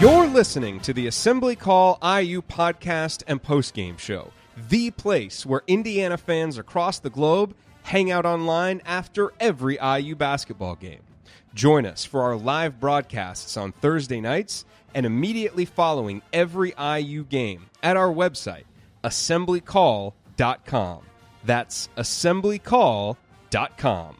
You're listening to the Assembly Call IU podcast and postgame show, the place where Indiana fans across the globe hang out online after every IU basketball game. Join us for our live broadcasts on Thursday nights and immediately following every IU game at our website, assemblycall.com. That's assemblycall.com.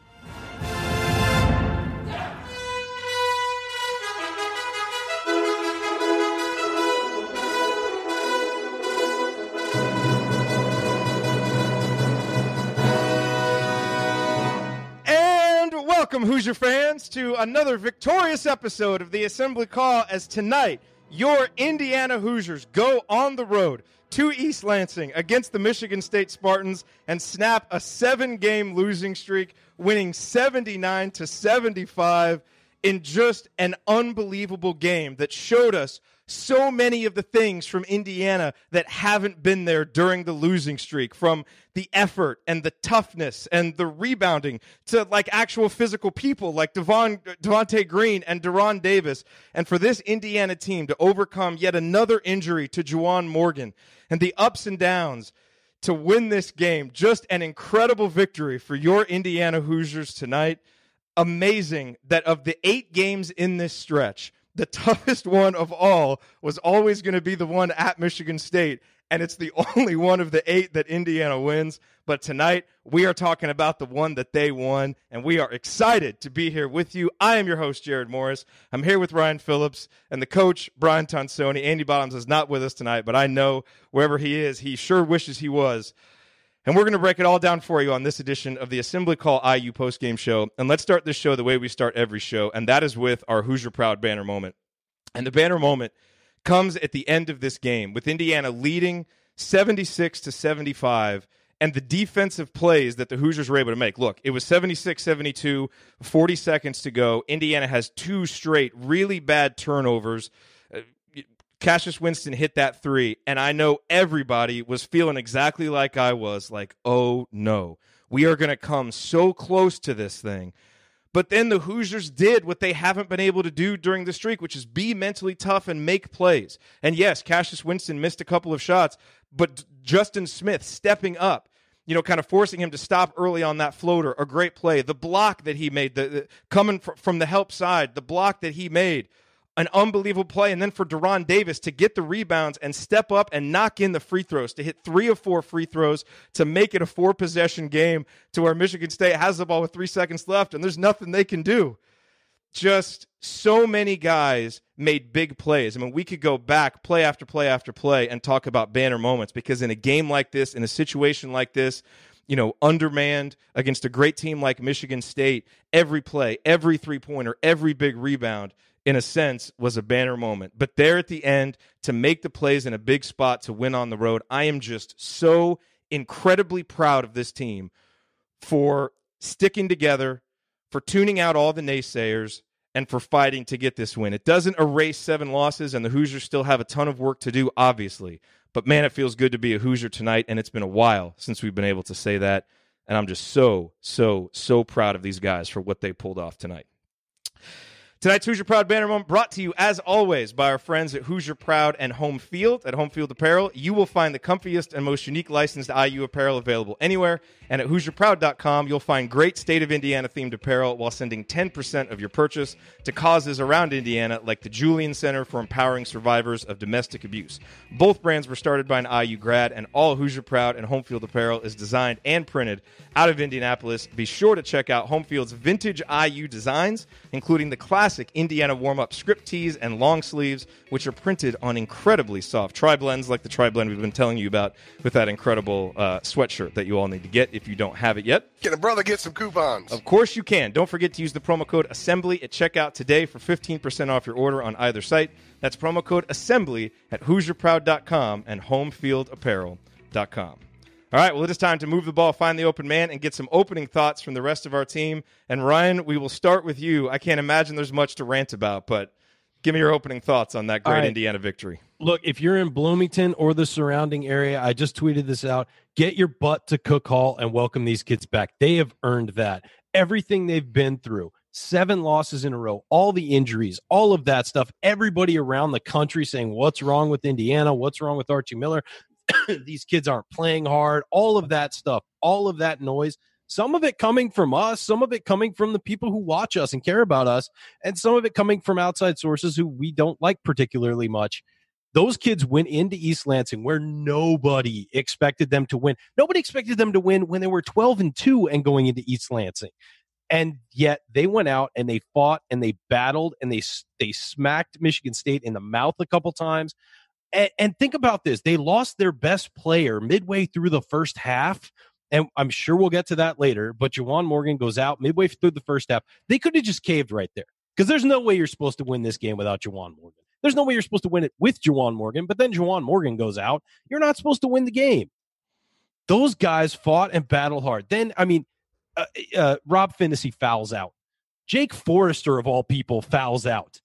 Welcome, Hoosier fans, to another victorious episode of the Assembly Call, as tonight your Indiana Hoosiers go on the road to East Lansing against the Michigan State Spartans and snap a 7-game losing streak, winning 79-75 in just an unbelievable game that showed us so many of the things from Indiana that haven't been there during the losing streak, from the effort and the toughness and the rebounding to like actual physical people like Devonte Green and Deron Davis. And for this Indiana team to overcome yet another injury to Juwan Morgan and the ups and downs to win this game, just an incredible victory for your Indiana Hoosiers tonight. Amazing that of the 8 games in this stretch, the toughest one of all was always going to be the one at Michigan State, and it's the only one of the 8 that Indiana wins. But tonight, we are talking about the one that they won, and we are excited to be here with you. I am your host, Jerod Morris. I'm here with Ryan Phillips and the coach, Brian Tonsoni. Andy Bottoms is not with us tonight, but I know wherever he is, he sure wishes he was. And we're going to break it all down for you on this edition of the Assembly Call IU postgame show. And let's start this show the way we start every show, and that is with our Hoosier Proud banner moment. And the banner moment comes at the end of this game, with Indiana leading 76-75, and the defensive plays that the Hoosiers were able to make. Look, it was 76-72, 40 seconds to go. Indiana has 2 straight really bad turnovers. Cassius Winston hit that 3, and I know everybody was feeling exactly like I was, like, oh no, we are going to come so close to this thing. But then the Hoosiers did what they haven't been able to do during the streak, which is be mentally tough and make plays. And yes, Cassius Winston missed a couple of shots, but Justin Smith stepping up, kind of forcing him to stop early on that floater, a great play. The block that he made, coming from the help side, the block that he made, an unbelievable play. And then for Deron Davis to get the rebounds and step up and knock in the free throws, to hit 3 of 4 free throws, to make it a 4-possession game to where Michigan State has the ball with 3 seconds left and there's nothing they can do. Just so many guys made big plays. I mean, we could go back play after play after play and talk about banner moments, because in a game like this, in a situation like this, undermanned against a great team like Michigan State, every play, every three-pointer, every big rebound, in a sense, was a banner moment. But there at the end, to make the plays in a big spot to win on the road, I am just so incredibly proud of this team for sticking together, for tuning out all the naysayers, and for fighting to get this win. It doesn't erase 7 losses, and the Hoosiers still have a ton of work to do, obviously. But, man, it feels good to be a Hoosier tonight, and it's been a while since we've been able to say that. And I'm just so proud of these guys for what they pulled off tonight. Tonight's Hoosier Proud banner moment brought to you, as always, by our friends at Hoosier Proud and Home Field. At Home Field Apparel, you will find the comfiest and most unique licensed IU apparel available anywhere. And at HoosierProud.com, you'll find great state of Indiana-themed apparel while sending 10% of your purchase to causes around Indiana, like the Julian Center for Empowering Survivors of Domestic Abuse. Both brands were started by an IU grad, and all Hoosier Proud and Home Field apparel is designed and printed out of Indianapolis. Be sure to check out Home Field's vintage IU designs, including the classic Indiana warm-up script tees and long sleeves, which are printed on incredibly soft tri-blends, like the tri-blend we've been telling you about with that incredible sweatshirt that you all need to get if you don't have it yet. Can a brother get some coupons? Of course you can. Don't forget to use the promo code ASSEMBLY at checkout today for 15% off your order on either site. That's promo code ASSEMBLY at HoosierProud.com and HomefieldApparel.com. All right, well, it is time to move the ball, find the open man, and get some opening thoughts from the rest of our team. And, Ryan, we will start with you. I can't imagine there's much to rant about, but give me your opening thoughts on that great Indiana victory. Look, if you're in Bloomington or the surrounding area, I just tweeted this out, get your butt to Cook Hall and welcome these kids back. They have earned that. Everything they've been through, 7 losses in a row, all the injuries, all of that stuff, everybody around the country saying, what's wrong with Indiana? What's wrong with Archie Miller? These kids aren't playing hard, all of that stuff, all of that noise. Some of it coming from us, some of it coming from the people who watch us and care about us, and some of it coming from outside sources who we don't like particularly much. Those kids went into East Lansing where nobody expected them to win. Nobody expected them to win when they were 12-2 and going into East Lansing. And yet they went out and they fought and they battled and they smacked Michigan State in the mouth a couple times. And think about this. They lost their best player midway through the first half. And I'm sure we'll get to that later. But Juwan Morgan goes out midway through the first half. They could have just caved right there because there's no way you're supposed to win this game without Juwan Morgan. There's no way you're supposed to win it with Juwan Morgan. But then Juwan Morgan goes out. You're not supposed to win the game. Those guys fought and battled hard. Then, I mean, Rob Finney fouls out. Jake Forrester, of all people, fouls out.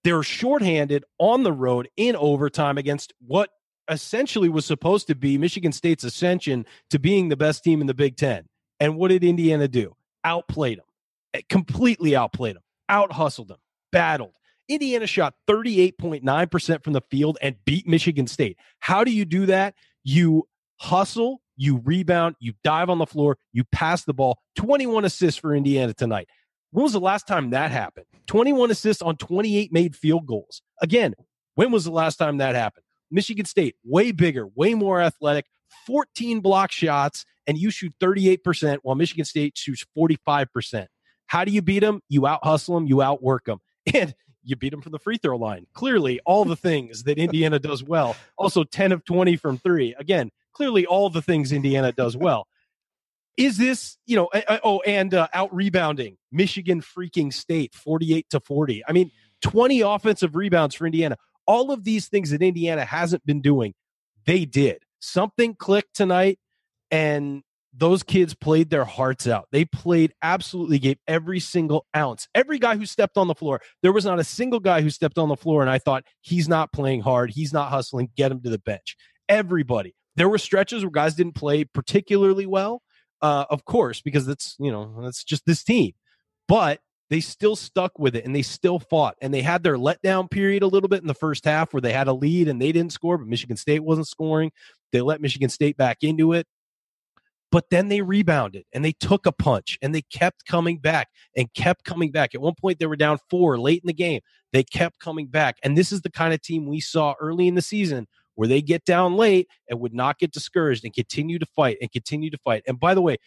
They're shorthanded on the road in overtime against what essentially was supposed to be Michigan State's ascension to being the best team in the Big Ten. And what did Indiana do? Outplayed them. Completely outplayed them. Out-hustled them. Battled. Indiana shot 38.9% from the field and beat Michigan State. How do you do that? You hustle, you rebound, you dive on the floor, you pass the ball. 21 assists for Indiana tonight. When was the last time that happened? 21 assists on 28 made field goals. Again, when was the last time that happened? Michigan State, way bigger, way more athletic, 14 block shots, and you shoot 38% while Michigan State shoots 45%. How do you beat them? You out-hustle them, you outwork them. And you beat them from the free throw line. Clearly, all the things that Indiana does well. Also, 10 of 20 from 3. Again, clearly all the things Indiana does well. Is this, out rebounding Michigan freaking State 48-40. I mean, 20 offensive rebounds for Indiana. All of these things that Indiana hasn't been doing, they did. Something clicked tonight, and those kids played their hearts out. They absolutely gave every single ounce. Every guy who stepped on the floor, there was not a single guy who stepped on the floor, and I thought, he's not playing hard, he's not hustling, get him to the bench. Everybody. There were stretches where guys didn't play particularly well, of course, because that's just this team. But they still stuck with it, and they still fought. And they had their letdown period a little bit in the first half where they had a lead and they didn't score, but Michigan State wasn't scoring. They let Michigan State back into it. But then they rebounded, and they took a punch, and they kept coming back and kept coming back. At one point, they were down 4 late in the game. They kept coming back. And this is the kind of team we saw early in the season where they get down late and would not get discouraged and continue to fight and continue to fight. And by the way,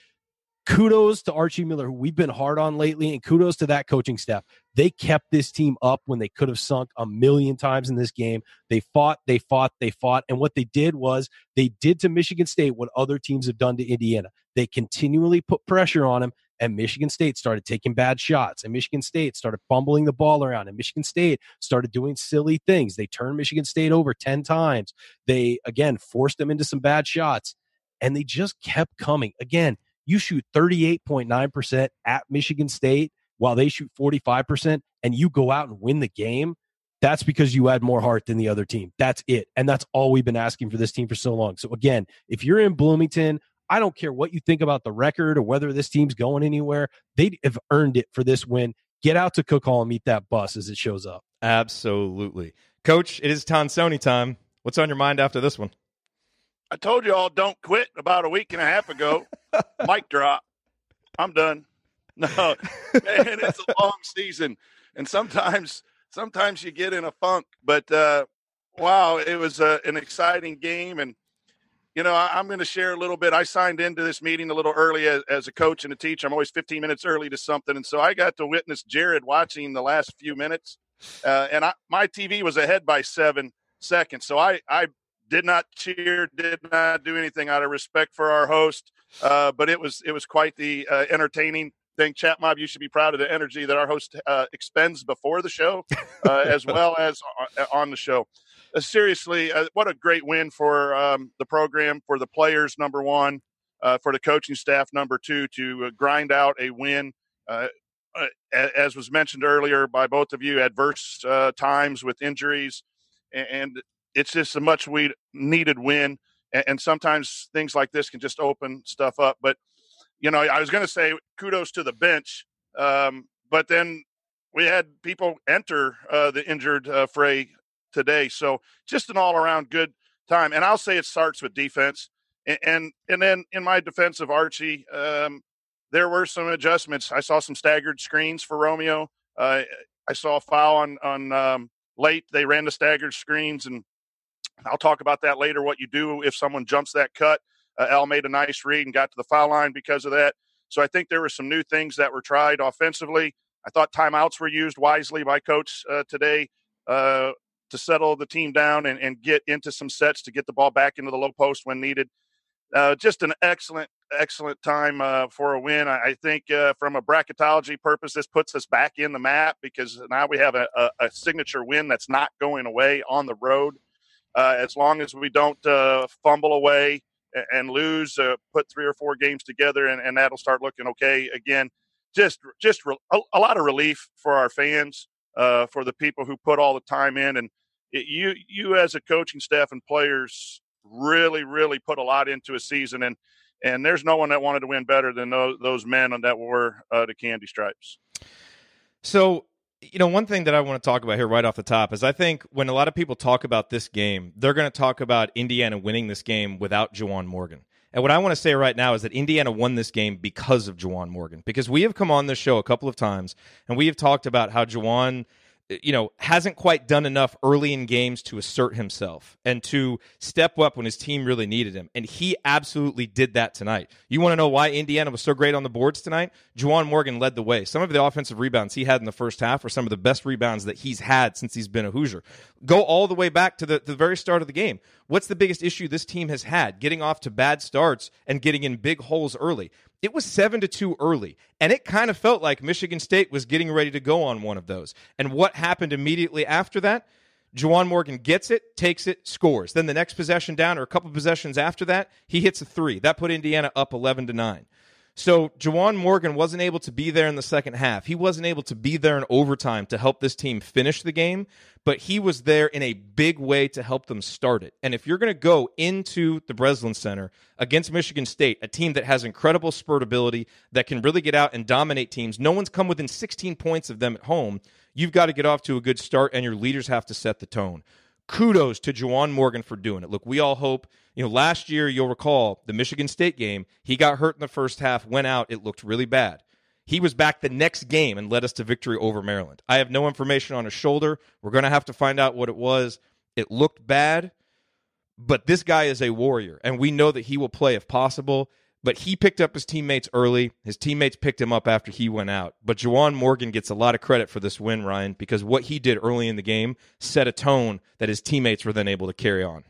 kudos to Archie Miller, who we've been hard on lately, and kudos to that coaching staff. They kept this team up when they could have sunk a million times in this game. They fought. And what they did was they did to Michigan State what other teams have done to Indiana. They continually put pressure on them, and Michigan State started taking bad shots, and Michigan State started fumbling the ball around, and Michigan State started doing silly things. They turned Michigan State over 10 times. They, again, forced them into some bad shots, and they just kept coming. Again, you shoot 38.9% at Michigan State while they shoot 45%, and you go out and win the game. That's because you had more heart than the other team. That's it. And that's all we've been asking for this team for so long. So again, if you're in Bloomington, I don't care what you think about the record or whether this team's going anywhere. They have earned it for this win. Get out to Cook Hall and meet that bus as it shows up. Absolutely. Coach, it is Tonsoni time. What's on your mind after this one? I told you all don't quit about a week and a half ago. Mic drop. I'm done. No, man, it's a long season, and sometimes you get in a funk. But wow, it was an exciting game, and I'm going to share a little bit. I signed into this meeting a little early as a coach and a teacher. I'm always 15 minutes early to something, and so I got to witness Jerod watching the last few minutes, and my TV was ahead by 7 seconds, so I did not cheer, did not do anything out of respect for our host, but it was quite the entertaining thing. Chat Mob, you should be proud of the energy that our host expends before the show as well as on the show. Seriously, what a great win for the program, for the players, number one, for the coaching staff, number two, to grind out a win. As was mentioned earlier by both of you, adverse times with injuries, and it's just a much needed win. And sometimes things like this can just open stuff up. But, I was going to say kudos to the bench. But but then we had people enter the injured fray today. So just an all-around good time. And I'll say it starts with defense. And then in my defense of Archie, there were some adjustments. I saw some staggered screens for Romeo. I saw a foul on late. They ran the staggered screens, and I'll talk about that later, what you do if someone jumps that cut. Al made a nice read and got to the foul line because of that. So I think there were some new things that were tried offensively. I thought timeouts were used wisely by Coach today to settle the team down and get into some sets to get the ball back into the low post when needed. Just an excellent time for a win. I think from a bracketology purpose, this puts us back in the map because now we have a signature win that's not going away on the road. As long as we don't fumble away and lose, put 3 or 4 games together, and that'll start looking okay again. Just a lot of relief for our fans, for the people who put all the time in, and you as a coaching staff and players really put a lot into a season, and there's no one that wanted to win better than those men that wore the candy stripes. So, one thing that I want to talk about here right off the top is I think when a lot of people talk about this game, they're going to talk about Indiana winning this game without Juwan Morgan. And what I want to say right now is that Indiana won this game because of Juwan Morgan, because we have come on this show a couple of times and we have talked about how Juwan hasn't quite done enough early in games to assert himself and to step up when his team really needed him. And he absolutely did that tonight. You want to know why Indiana was so great on the boards tonight? Juwan Morgan led the way. Some of the offensive rebounds he had in the first half are some of the best rebounds that he's had since he's been a Hoosier. Go all the way back to the very start of the game. What's the biggest issue this team has had? Getting off to bad starts and getting in big holes early. It was 7-2 early, and it kind of felt like Michigan State was getting ready to go on one of those. And what happened immediately after that? Juwan Morgan gets it, takes it, scores. Then the next possession down, or a couple possessions after that, he hits a 3. That put Indiana up 11-9. So Juwan Morgan wasn't able to be there in the second half. He wasn't able to be there in overtime to help this team finish the game, but he was there in a big way to help them start it. And if you're going to go into the Breslin Center against Michigan State, a team that has incredible spurt ability, that can really get out and dominate teams, no one's come within 16 points of them at home, you've got to get off to a good start, and your leaders have to set the tone. Kudos to Juwan Morgan for doing it. Look, we all hope, last year, you'll recall the Michigan State game, he got hurt in the first half, went out, it looked really bad. He was back the next game and led us to victory over Maryland. I have no information on his shoulder. We're going to have to find out what it was. It looked bad, but this guy is a warrior, and we know that he will play if possible. But he picked up his teammates early. His teammates picked him up after he went out. But Juwan Morgan gets a lot of credit for this win, Ryan, because what he did early in the game set a tone that his teammates were then able to carry on.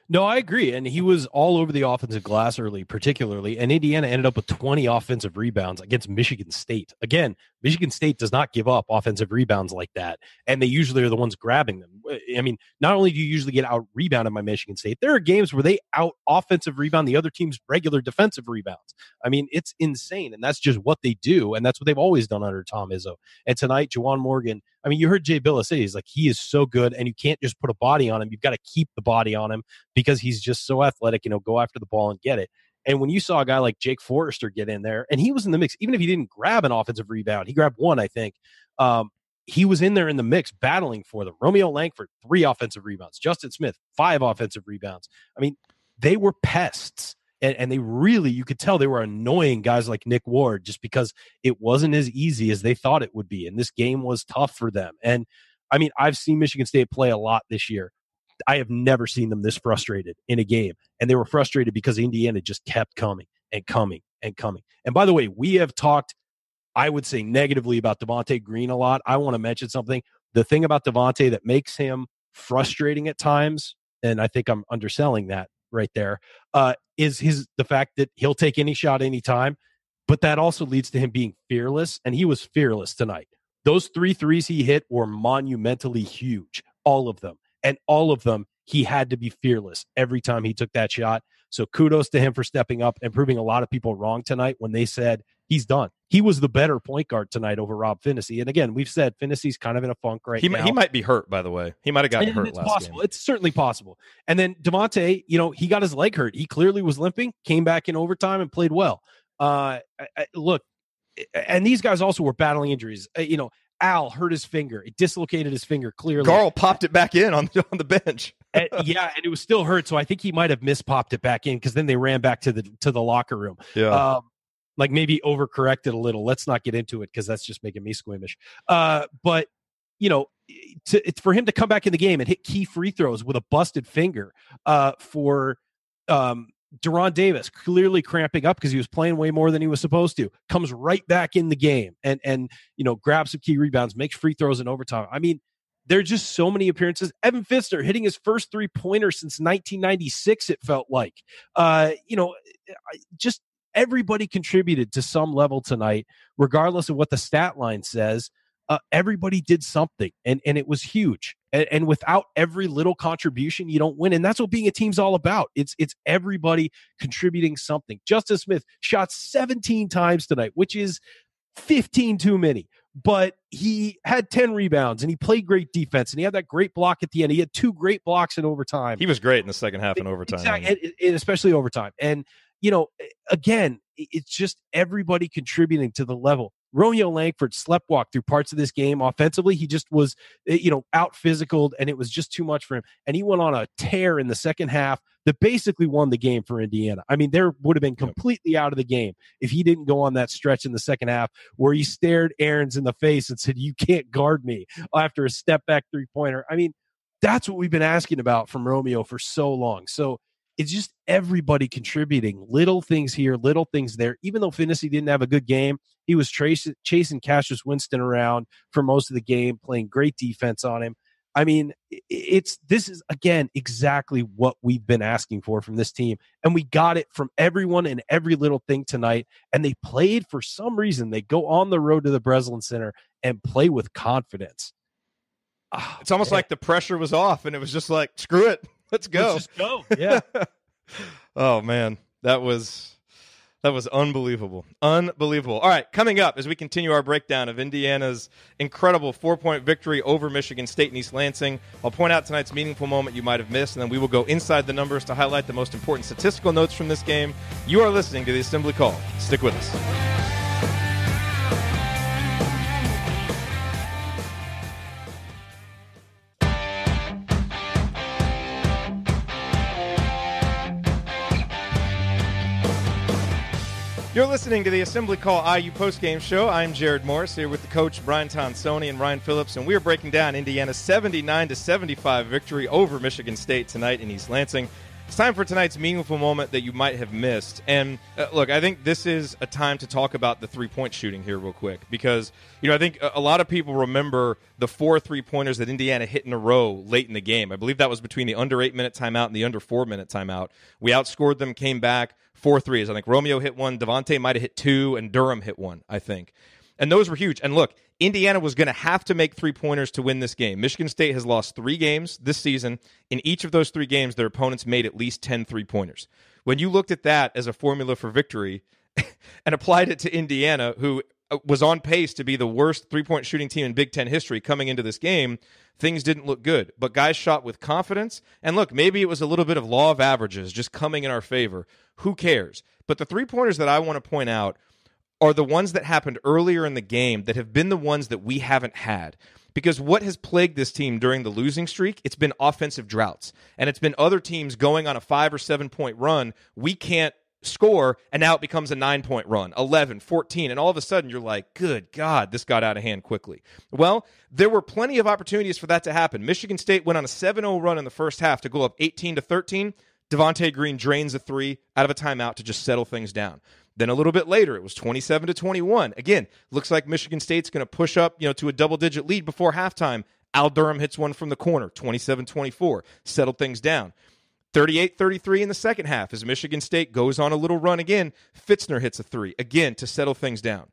No, I agree. And he was all over the offensive glass early, particularly. And Indiana ended up with 20 offensive rebounds against Michigan State. Again, Michigan State does not give up offensive rebounds like that. And they usually are the ones grabbing them. I mean, not only do you usually get out rebounded by Michigan State, there are games where they out offensive rebound the other team's regular defensive rebounds. I mean, it's insane. And that's just what they do. And that's what they've always done under Tom Izzo. And tonight, Juwan Morgan, I mean, you heard Jay Billis say, he's like, he is so good, and you can't just put a body on him. You've got to keep the body on him because he's just so athletic, go after the ball and get it. And when you saw a guy like Jake Forrester get in there, and he was in the mix, even if he didn't grab an offensive rebound, he grabbed one, I think. He was in there in the mix battling for them. Romeo Langford, 3 offensive rebounds. Justin Smith, 5 offensive rebounds. I mean, they were pests. And they really, you could tell they were annoying guys like Nick Ward just because it wasn't as easy as they thought it would be. And this game was tough for them. And I mean, I've seen Michigan State play a lot this year. I have never seen them this frustrated in a game. And they were frustrated because Indiana just kept coming and coming and coming. And by the way, we have talked, I would say, negatively about Devonte Green a lot. I want to mention something. The thing about Devonte that makes him frustrating at times, and I think I'm underselling that right there, is the fact that he'll take any shot anytime, but that also leads to him being fearless, and he was fearless tonight. Those 3 threes he hit were monumentally huge, all of them. And all of them, he had to be fearless every time he took that shot. So kudos to him for stepping up and proving a lot of people wrong tonight when they said he's done. He was the better point guard tonight over Rob Finney. And again, we've said Finney's kind of in a funk now. He might be hurt, by the way. He might have gotten hurt last game. It's certainly possible. And then Devonte, he got his leg hurt. He clearly was limping, came back in overtime and played well. Look, and these guys also were battling injuries. Al hurt his finger. It dislocated his finger clearly. Garl popped it back in on the bench. and it was still hurt. So I think he might have mispopped it back in because then they ran back to the locker room. Yeah. Like maybe overcorrected a little. Let's not get into it because that's just making me squeamish. But for him to come back in the game and hit key free throws with a busted finger for Deron Davis, clearly cramping up because he was playing way more than he was supposed to, comes right back in the game and grabs some key rebounds, makes free throws in overtime. I mean, there are just so many appearances. Evan Fitzner hitting his first 3-pointer since 1996, it felt like. Just everybody contributed to some level tonight, regardless of what the stat line says. Everybody did something, and it was huge. And without every little contribution, you don't win. And that's what being a team's all about. It's everybody contributing something. Justin Smith shot 17 times tonight, which is 15 too many. But he had 10 rebounds, and he played great defense, and he had that great block at the end. He had 2 great blocks in overtime. He was great in the second half in overtime. Exactly, and especially overtime. And, again, it's just everybody contributing to the level. Romeo Langford sleptwalked through parts of this game offensively. He just was, out physicaled, and it was just too much for him. And he went on a tear in the second half that basically won the game for Indiana. I mean, there would have been completely out of the game if he didn't go on that stretch in the second half where he stared Aarons in the face and said, "You can't guard me," after a step back 3-pointer. I mean, that's what we've been asking about from Romeo for so long. So it's just everybody contributing, little things here, little things there. Even though Finney didn't have a good game, he was chasing Cassius Winston around for most of the game, playing great defense on him. I mean, this is, again, exactly what we've been asking for from this team. And we got it from everyone and every little thing tonight. And they played, for some reason, they go on the road to the Breslin Center and play with confidence. It's almost like the pressure was off, and it was just like, screw it. Let's go. Let's just go. Yeah. Oh, man. That was unbelievable. Unbelievable. All right, coming up as we continue our breakdown of Indiana's incredible 4-point victory over Michigan State and East Lansing, I'll point out tonight's meaningful moment you might have missed, and then we will go inside the numbers to highlight the most important statistical notes from this game. You are listening to the Assembly Call. Stick with us. You're listening to the Assembly Call IU postgame show. I'm Jerod Morris here with the coach Brian Tonsoni and Ryan Phillips, and we are breaking down Indiana's 79-75 victory over Michigan State tonight in East Lansing. It's time for tonight's meaningful moment that you might have missed. And look, I think this is a time to talk about the three-point shooting here real quick because, I think a lot of people remember the 4 3-pointers that Indiana hit in a row late in the game. I believe that was between the under 8-minute timeout and the under 4-minute timeout. We outscored them, came back 4 threes. I think Romeo hit one, Devonte might have hit 2, and Durham hit one, I think. And those were huge. And look, Indiana was going to have to make 3-pointers to win this game. Michigan State has lost 3 games this season. In each of those 3 games, their opponents made at least 10 3-pointers. When you looked at that as a formula for victory and applied it to Indiana, who was on pace to be the worst 3-point shooting team in Big Ten history coming into this game, things didn't look good. But guys shot with confidence. And look, maybe it was a little bit of law of averages just coming in our favor. Who cares? But the 3-pointers that I want to point out are the ones that happened earlier in the game that have been the ones that we haven't had. Because what has plagued this team during the losing streak, it's been offensive droughts. And it's been other teams going on a 5 or 7-point run. We can't score, and now it becomes a 9-point run, 11, 14, and all of a sudden you're like, good God, this got out of hand quickly. Well, there were plenty of opportunities for that to happen. Michigan State went on a 7-0 run in the first half to go up 18-13. Devonte Green drains a 3 out of a timeout to just settle things down. Then a little bit later, it was 27-21. Again, looks like Michigan State's going to push up, to a double-digit lead before halftime. Al Durham hits one from the corner, 27-24, settled things down. 38-33 in the second half as Michigan State goes on a little run again. Fitzner hits a 3, again, to settle things down.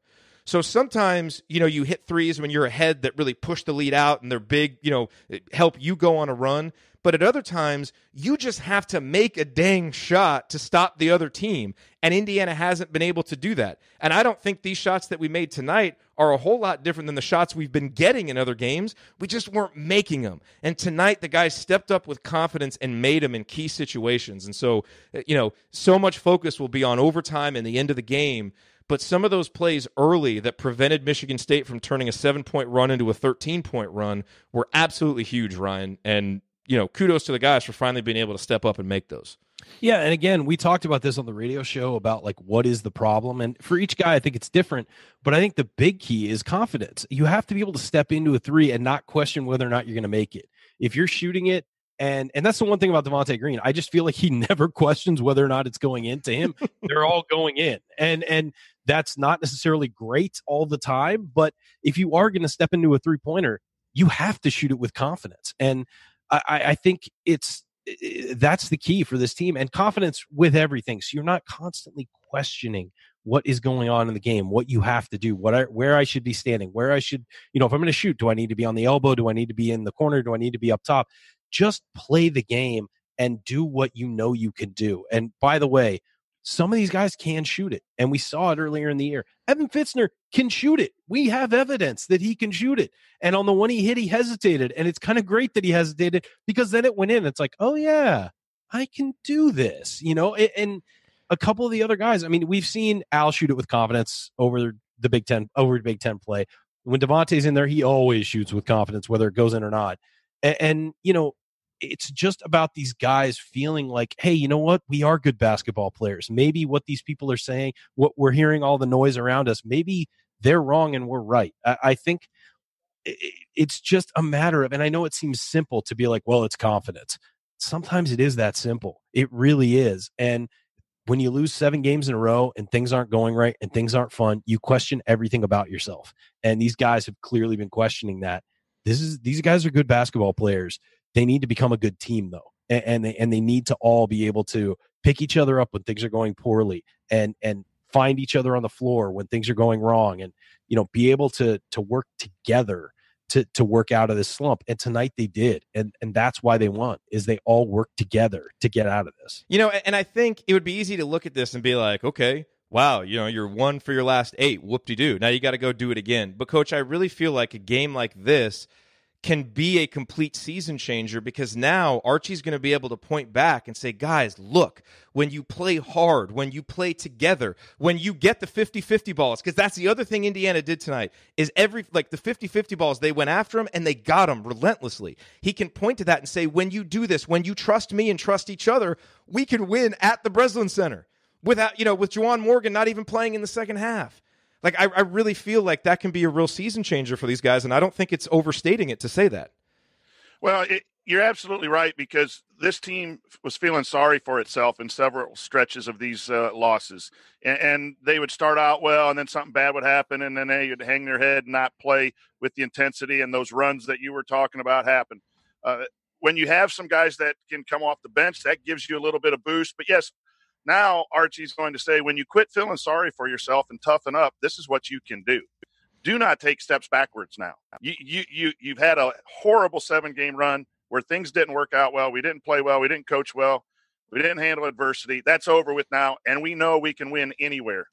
So sometimes, you hit threes when you're ahead that really push the lead out and they're big, help you go on a run. But at other times, you just have to make a dang shot to stop the other team. And Indiana hasn't been able to do that. And I don't think these shots that we made tonight are a whole lot different than the shots we've been getting in other games. We just weren't making them. And tonight, the guys stepped up with confidence and made them in key situations. And so, so much focus will be on overtime and the end of the game. but some of those plays early that prevented Michigan State from turning a 7-point run into a 13-point run were absolutely huge, Ryan. And, kudos to the guys for finally being able to step up and make those. Yeah, and again, we talked about this on the radio show about like what is the problem, and for each guy, I think it's different. But I think the big key is confidence. You have to be able to step into a three and not question whether or not you're going to make it. If you're shooting it, and that's the one thing about Devonte Green, I just feel like he never questions whether or not it's going in. To him, they're all going in, and that's not necessarily great all the time. But if you are going to step into a 3-pointer, you have to shoot it with confidence, and I think that's the key for this team, and confidence with everything. So you're not constantly questioning what is going on in the game, what you have to do, where I should be standing, where I should, if I'm going to shoot, do I need to be on the elbow? Do I need to be in the corner? Do I need to be up top? Just play the game and do what you know you can do. And by the way, some of these guys can shoot it, and we saw it earlier in the year. Evan Fitzner can shoot it. We have evidence that he can shoot it. And on the one he hit, he hesitated. And it's kind of great that he hesitated, because then it went in. It's like, oh, yeah, I can do this. And a couple of the other guys, I mean, we've seen Al shoot it with confidence over the Big Ten play. When Devonte's in there, he always shoots with confidence, whether it goes in or not. And it's just about these guys feeling like, hey, you know what? We are good basketball players. Maybe what these people are saying, what we're hearing, all the noise around us, maybe they're wrong and we're right. I think it's just a matter of, and I know it seems simple to be like, well, it's confidence. Sometimes it is that simple. It really is. And when you lose 7 games in a row and things aren't going right and things aren't fun, you question everything about yourself. And these guys have clearly been questioning that. These guys are good basketball players. They need to become a good team, though, and they need to all be able to pick each other up when things are going poorly, and find each other on the floor when things are going wrong, and be able to work together to work out of this slump. And tonight they did, and that's why they won. Is they all worked together to get out of this. And I think it would be easy to look at this and be like, okay, wow, you're 1 for your last 8. Whoop-de-doo. Now you got to go do it again. But, Coach, I really feel like a game like this can be a complete season changer, because now Archie's going to be able to point back and say, guys, look, when you play hard, when you play together, when you get the 50-50 balls, because that's the other thing Indiana did tonight, is the 50-50 balls, they went after him and they got him relentlessly. He can point to that and say, when you do this, when you trust me and trust each other, we can win at the Breslin Center without, with Juwan Morgan not even playing in the second half. Like, I really feel like that can be a real season changer for these guys, and I don't think it's overstating it to say that. Well, you're absolutely right, because this team was feeling sorry for itself in several stretches of these losses. And they would start out well, and then something bad would happen, and then they would hang their head and not play with the intensity, and those runs that you were talking about happen. When you have some guys that can come off the bench, that gives you a little bit of boost. But, yes, now Archie's going to say, when you quit feeling sorry for yourself and toughen up, this is what you can do. Do not take steps backwards now. You've had a horrible 7-game run where things didn't work out well. We didn't play well. We didn't coach well. We didn't handle adversity. That's over with now, and we know we can win anywhere.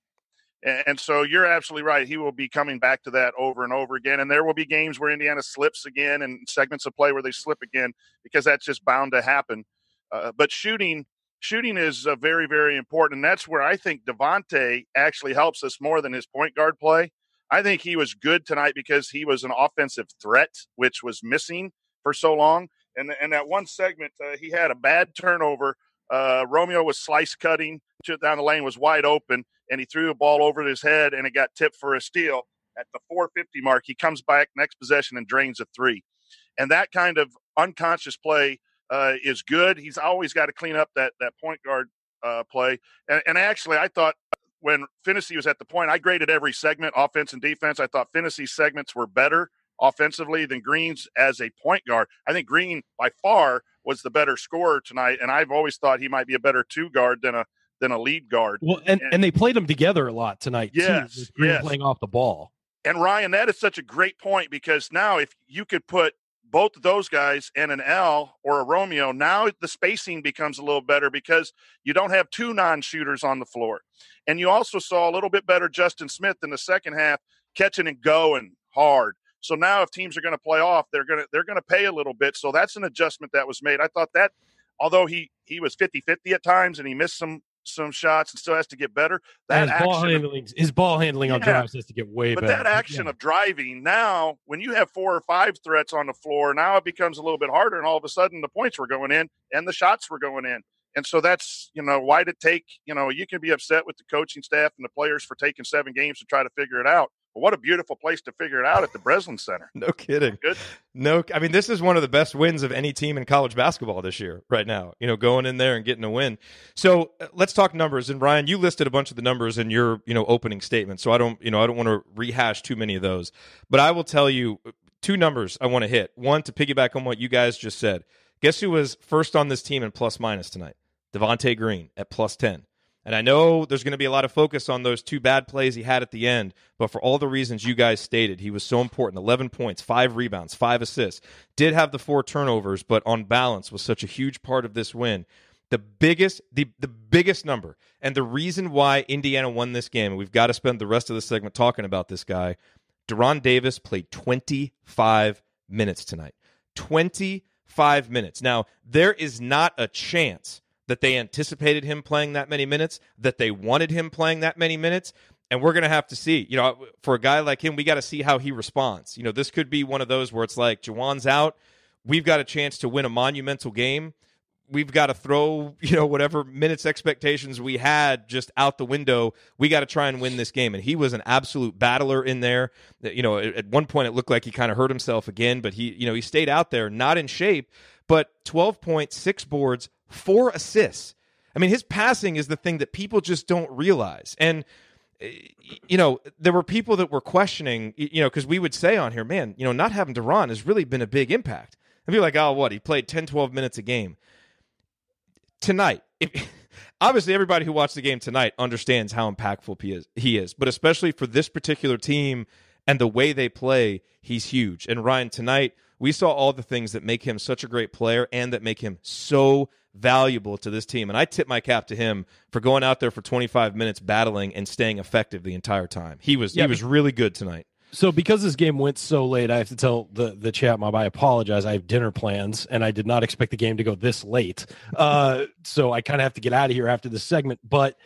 And so you're absolutely right. He will be coming back to that over and over again, and there will be games where Indiana slips again and segments of play where they slip again, because that's just bound to happen. But shooting is very, very important, and that's where I think Devonte actually helps us more than his point guard play. I think he was good tonight because he was an offensive threat, which was missing for so long. And that one segment, he had a bad turnover. Romeo was slice cutting down the lane, was wide open, and he threw the ball over his head, and it got tipped for a steal. At the 4:50 mark, he comes back next possession and drains a 3. And that kind of unconscious play is good. He's always got to clean up that point guard play. And actually, I thought when Finney was at the point, I graded every segment, offense and defense. I thought Finney's segments were better offensively than Green's as a point guard. I think Green, by far, was the better scorer tonight, and I've always thought he might be a better 2 guard than a lead guard. Well, and they played them together a lot tonight, yes, too, with Green playing off the ball. And, Ryan, that is such a great point, because now if you could put both of those guys and an L or a Romeo, now the spacing becomes a little better because you don't have 2 non-shooters on the floor. And you also saw a little bit better Justin Smith in the second half, catching and going hard. So now if teams are going to play off, they're going to pay a little bit. So that's an adjustment that was made. I thought that, although he was 50-50 at times and he missed some some shots and still has to get better. His ball handling on drives has to get way better. But that action of driving, now when you have 4 or 5 threats on the floor, now it becomes a little bit harder, and all of a sudden the points were going in and the shots were going in. And so that's, why did it take, you can be upset with the coaching staff and the players for taking 7 games to try to figure it out. But what a beautiful place to figure it out at the Breslin Center. No kidding. Good. No, I mean, this is one of the best wins of any team in college basketball this year right now, going in there and getting a win. So let's talk numbers. And Ryan, you listed a bunch of the numbers in your, opening statement. So I don't want to rehash too many of those, but I will tell you 2 numbers I want to hit. One, to piggyback on what you guys just said. Guess who was first on this team in plus minus tonight? Devonte Green at plus 10. And I know there's going to be a lot of focus on those 2 bad plays he had at the end, but for all the reasons you guys stated, he was so important. 11 points, 5 rebounds, 5 assists. Did have the 4 turnovers, but on balance was such a huge part of this win. The biggest number, and the reason why Indiana won this game, and we've got to spend the rest of the segment talking about this guy, Deron Davis played 25 minutes tonight. 25 minutes. Now, there is not a chance that they anticipated him playing that many minutes, that they wanted him playing that many minutes, and we're going to have to see. For a guy like him, we got to see how he responds. This could be one of those where it's like, Juwan's out, we've got a chance to win a monumental game. We've got to throw, whatever minutes expectations we had just out the window. We got to try and win this game. And he was an absolute battler in there. At one point it looked like he kind of hurt himself again, but he stayed out there, not in shape, but 12 points, 6 boards, 4 assists. I mean, his passing is the thing that people just don't realize. And, there were people that were questioning, because we would say on here, man, not having Deron has really been a big impact. And people are like, oh, what? He played 10, 12 minutes a game. Tonight, obviously everybody who watched the game tonight understands how impactful he is. But especially for this particular team and the way they play, he's huge. And Ryan, tonight, we saw all the things that make him such a great player and that make him so valuable to this team. And I tip my cap to him for going out there for 25 minutes battling and staying effective the entire time. He was really good tonight. So because this game went so late, I have to tell the chat mob, I apologize. I have dinner plans, and I did not expect the game to go this late. So I kind of have to get out of here after this segment. But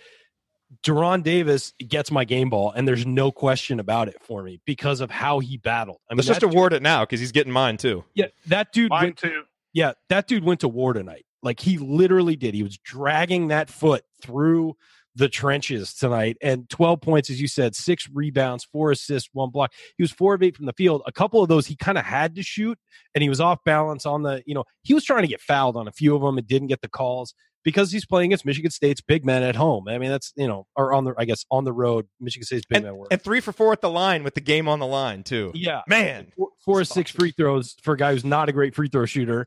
Deron Davis gets my game ball, and there's no question about it for me because of how he battled. I mean, let's just award it now because he's getting mine too. Yeah, that dude mine too. Yeah, that dude went to war tonight. Like, he literally did. He was dragging that foot through the trenches tonight, and 12 points, as you said, 6 rebounds, 4 assists, 1 block. He was 4 of 8 from the field. A couple of those he kind of had to shoot, and he was off balance on the, he was trying to get fouled on a few of them and didn't get the calls because he's playing against Michigan State's big men at home. I mean, that's, or on the road, Michigan State's big men work. And 3 for 4 at the line with the game on the line too. Yeah. Man. 4 or 6 free throws for a guy who's not a great free throw shooter.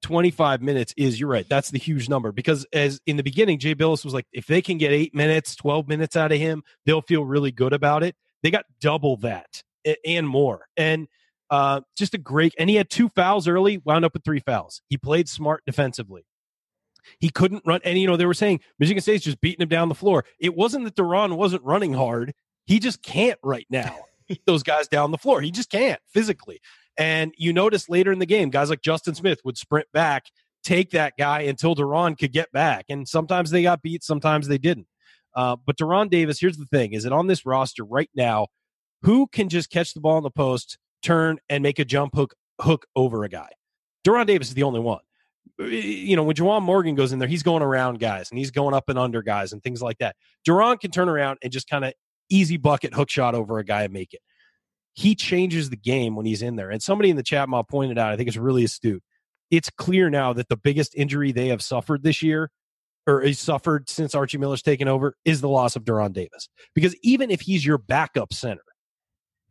25 minutes is, you're right, that's the huge number, because as in the beginning, Jay Billis was like, if they can get 8 minutes, 12 minutes out of him, they'll feel really good about it. They got double that and more. And just a great, and he had 2 fouls early, wound up with 3 fouls. He played smart defensively. He couldn't run, and they were saying Michigan State's just beating him down the floor. It wasn't that Deron wasn't running hard. He just can't right now beat those guys down the floor. He just can't physically. And you notice later in the game, guys like Justin Smith would sprint back, take that guy until Deron could get back. And sometimes they got beat, sometimes they didn't. But Deron Davis, here's the thing, is that on this roster right now, who can just catch the ball in the post, turn, and make a jump hook over a guy? Deron Davis is the only one. When Juwan Morgan goes in there, he's going around guys, and he's going up and under guys and things like that. Deron can turn around and just kind of easy bucket hook shot over a guy and make it. He changes the game when he's in there. And somebody in the chat mob pointed out, I think it's really astute, it's clear now that the biggest injury they have suffered this year, or is suffered since Archie Miller's taken over, is the loss of Deron Davis. Because even if he's your backup center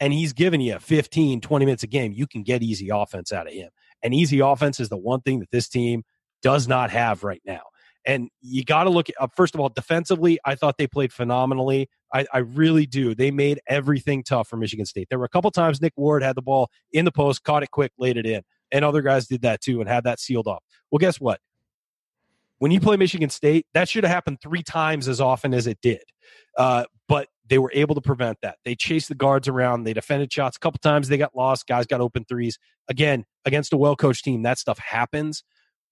and he's giving you 15, 20 minutes a game, you can get easy offense out of him. And easy offense is the one thing that this team does not have right now. And you got to look at, first of all, defensively, I thought they played phenomenally. I really do. They made everything tough for Michigan State. There were a couple times Nick Ward had the ball in the post, caught it quick, laid it in. And other guys did that too and had that sealed off. Well, guess what? When you play Michigan State, that should have happened 3 times as often as it did. But they were able to prevent that. They chased the guards around. They defended shots. A couple times they got lost. Guys got open threes. Again, against a well-coached team, that stuff happens.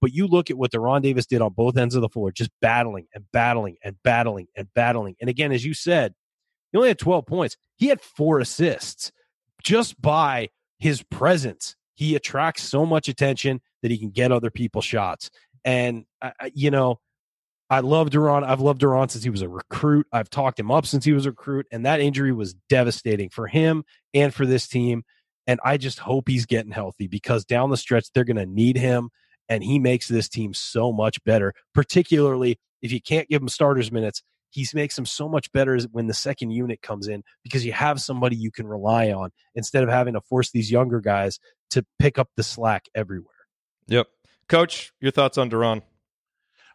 But you look at what Deron Davis did on both ends of the floor, just battling and battling and battling and battling. And again, as you said, he only had 12 points. He had 4 assists just by his presence. He attracts so much attention that he can get other people's shots. And, I love Durham. I've loved Durham since he was a recruit. I've talked him up since he was a recruit, and that injury was devastating for him and for this team. And I just hope he's getting healthy, because down the stretch, they're going to need him, and he makes this team so much better, particularly if you can't give him starters minutes. He makes them so much better when the second unit comes in, because you have somebody you can rely on instead of having to force these younger guys to pick up the slack everywhere. Yep. Coach, your thoughts on Durham?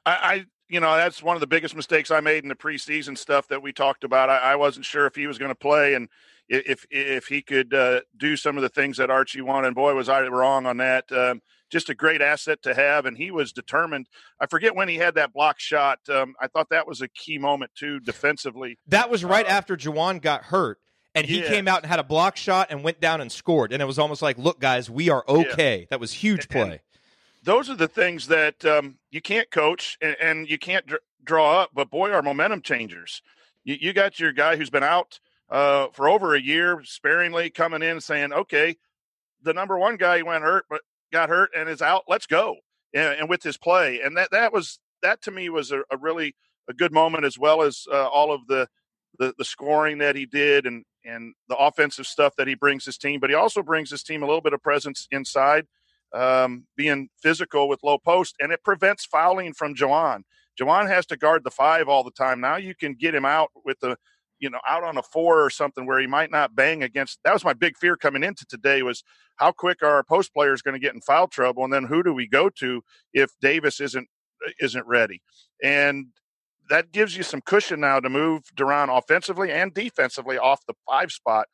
That's one of the biggest mistakes I made in the preseason stuff that we talked about. I wasn't sure if he was going to play and if he could do some of the things that Archie wanted. And boy, was I wrong on that. Just a great asset to have, and he was determined. I forget when he had that block shot. I thought that was a key moment, too, defensively. That was right after Juwan got hurt, and he came out and had a block shot and went down and scored. And it was almost like, look, guys, we are okay. Yeah. That was huge play. And those are the things that you can't coach and you can't draw up, but boy, are momentum changers. You got your guy who's been out for over a year, sparingly coming in and saying, okay, the number one guy got hurt and is out. Let's go. And with his play. And that to me was a really a good moment, as well as all of the scoring that he did and the offensive stuff that he brings his team. But he also brings his team a little bit of presence inside, being physical with low post, and it prevents fouling from Juwan. Juwan has to guard the 5 all the time. Now you can get him out with out on a 4 or something where he might not bang against. That was my big fear coming into today, was how quick are our post players going to get in foul trouble, and then who do we go to if Davis isn't ready? And that gives you some cushion now to move Durham offensively and defensively off the 5 spot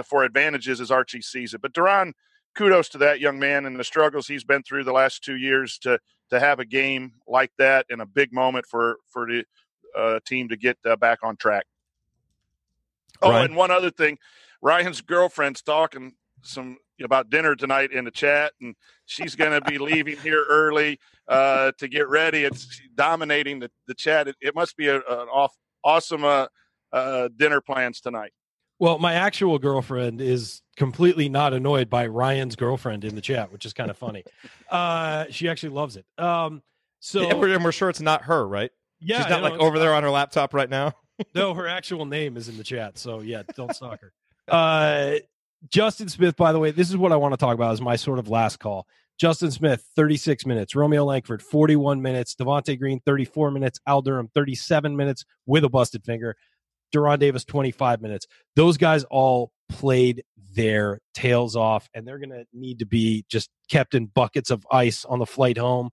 for advantages as Archie sees it. But Durham, kudos to that young man and the struggles he's been through the last 2 years to have a game like that and a big moment for the team to get back on track. Ryan? Oh, and one other thing, Ryan's girlfriend's talking some about dinner tonight in the chat, and she's going to be leaving here early to get ready. It's dominating the chat. It must be an awesome dinner plans tonight. Well, my actual girlfriend is completely not annoyed by Ryan's girlfriend in the chat, which is kind of funny. She actually loves it. And we're sure it's not her, right? Yeah, she's not over there on her laptop right now. No, her actual name is in the chat. So yeah, don't stalk her. Justin Smith, by the way, this is what I want to talk about as my sort of last call. Justin Smith, 36 minutes. Romeo Langford, 41 minutes. Devonte Green, 34 minutes. Al Durham, 37 minutes with a busted finger. Deron Davis, 25 minutes. Those guys all played their tails off, and they're going to need to be just kept in buckets of ice on the flight home.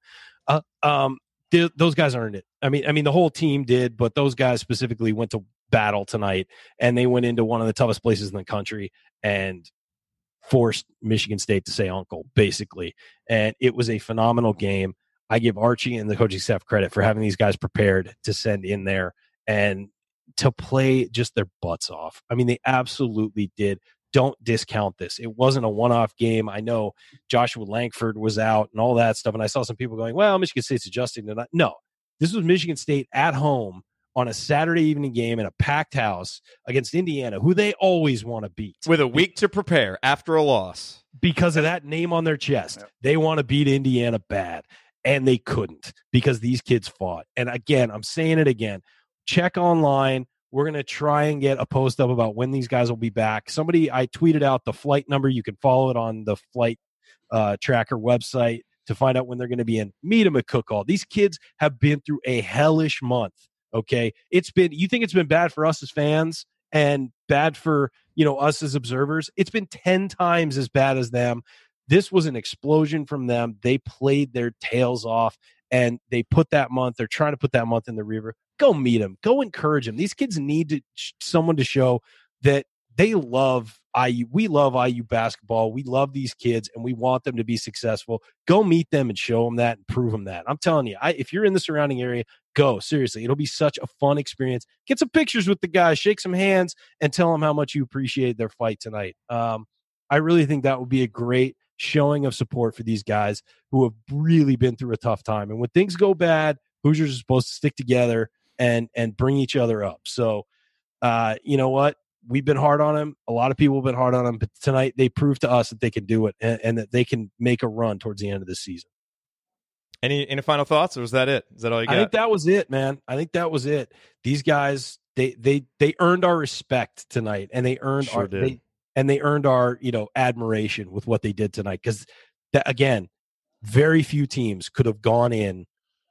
Those guys earned it. I mean, the whole team did, but those guys specifically went to battle tonight, and they went into one of the toughest places in the country and forced Michigan State to say uncle, basically. And it was a phenomenal game. I give Archie and the coaching staff credit for having these guys prepared to send in there and to play just their butts off. I mean, they absolutely did. Don't discount this. It wasn't a one-off game. I know Joshua Langford was out and all that stuff, and I saw some people going, well, Michigan State's adjusting tonight. No, this was Michigan State at home on a Saturday evening game in a packed house against Indiana, who they always want to beat. With a week to prepare after a loss. Because of that name on their chest. Yep. They want to beat Indiana bad, and they couldn't because these kids fought. And again, I'm saying it again, check online. We're going to try and get a post up about when these guys will be back. I tweeted out the flight number. You can follow it on the flight tracker website to find out when they're going to be in. Meet them at Cookall. These kids have been through a hellish month. Okay. You think it's been bad for us as fans and bad for, us as observers. It's been 10 times as bad as them. This was an explosion from them. They played their tails off and they're trying to put that month in the river. Go meet them. Go encourage them. These kids need someone to show that they love IU. We love IU basketball. We love these kids, and we want them to be successful. Go meet them and show them that and prove them that. I'm telling you, if you're in the surrounding area, go. Seriously, it'll be such a fun experience. Get some pictures with the guys, shake some hands, and tell them how much you appreciate their fight tonight. I really think that would be a great showing of support for these guys who have really been through a tough time. And when things go bad, Hoosiers are supposed to stick together and bring each other up. So, you know what? We've been hard on them. A lot of people have been hard on them, but tonight they proved to us that they can do it and that they can make a run towards the end of the season. Any final thoughts, or was that it? Is that all you got? I think that was it, man. I think that was it. These guys, they earned our respect tonight, and they earned they earned our admiration with what they did tonight. Because again, very few teams could have gone in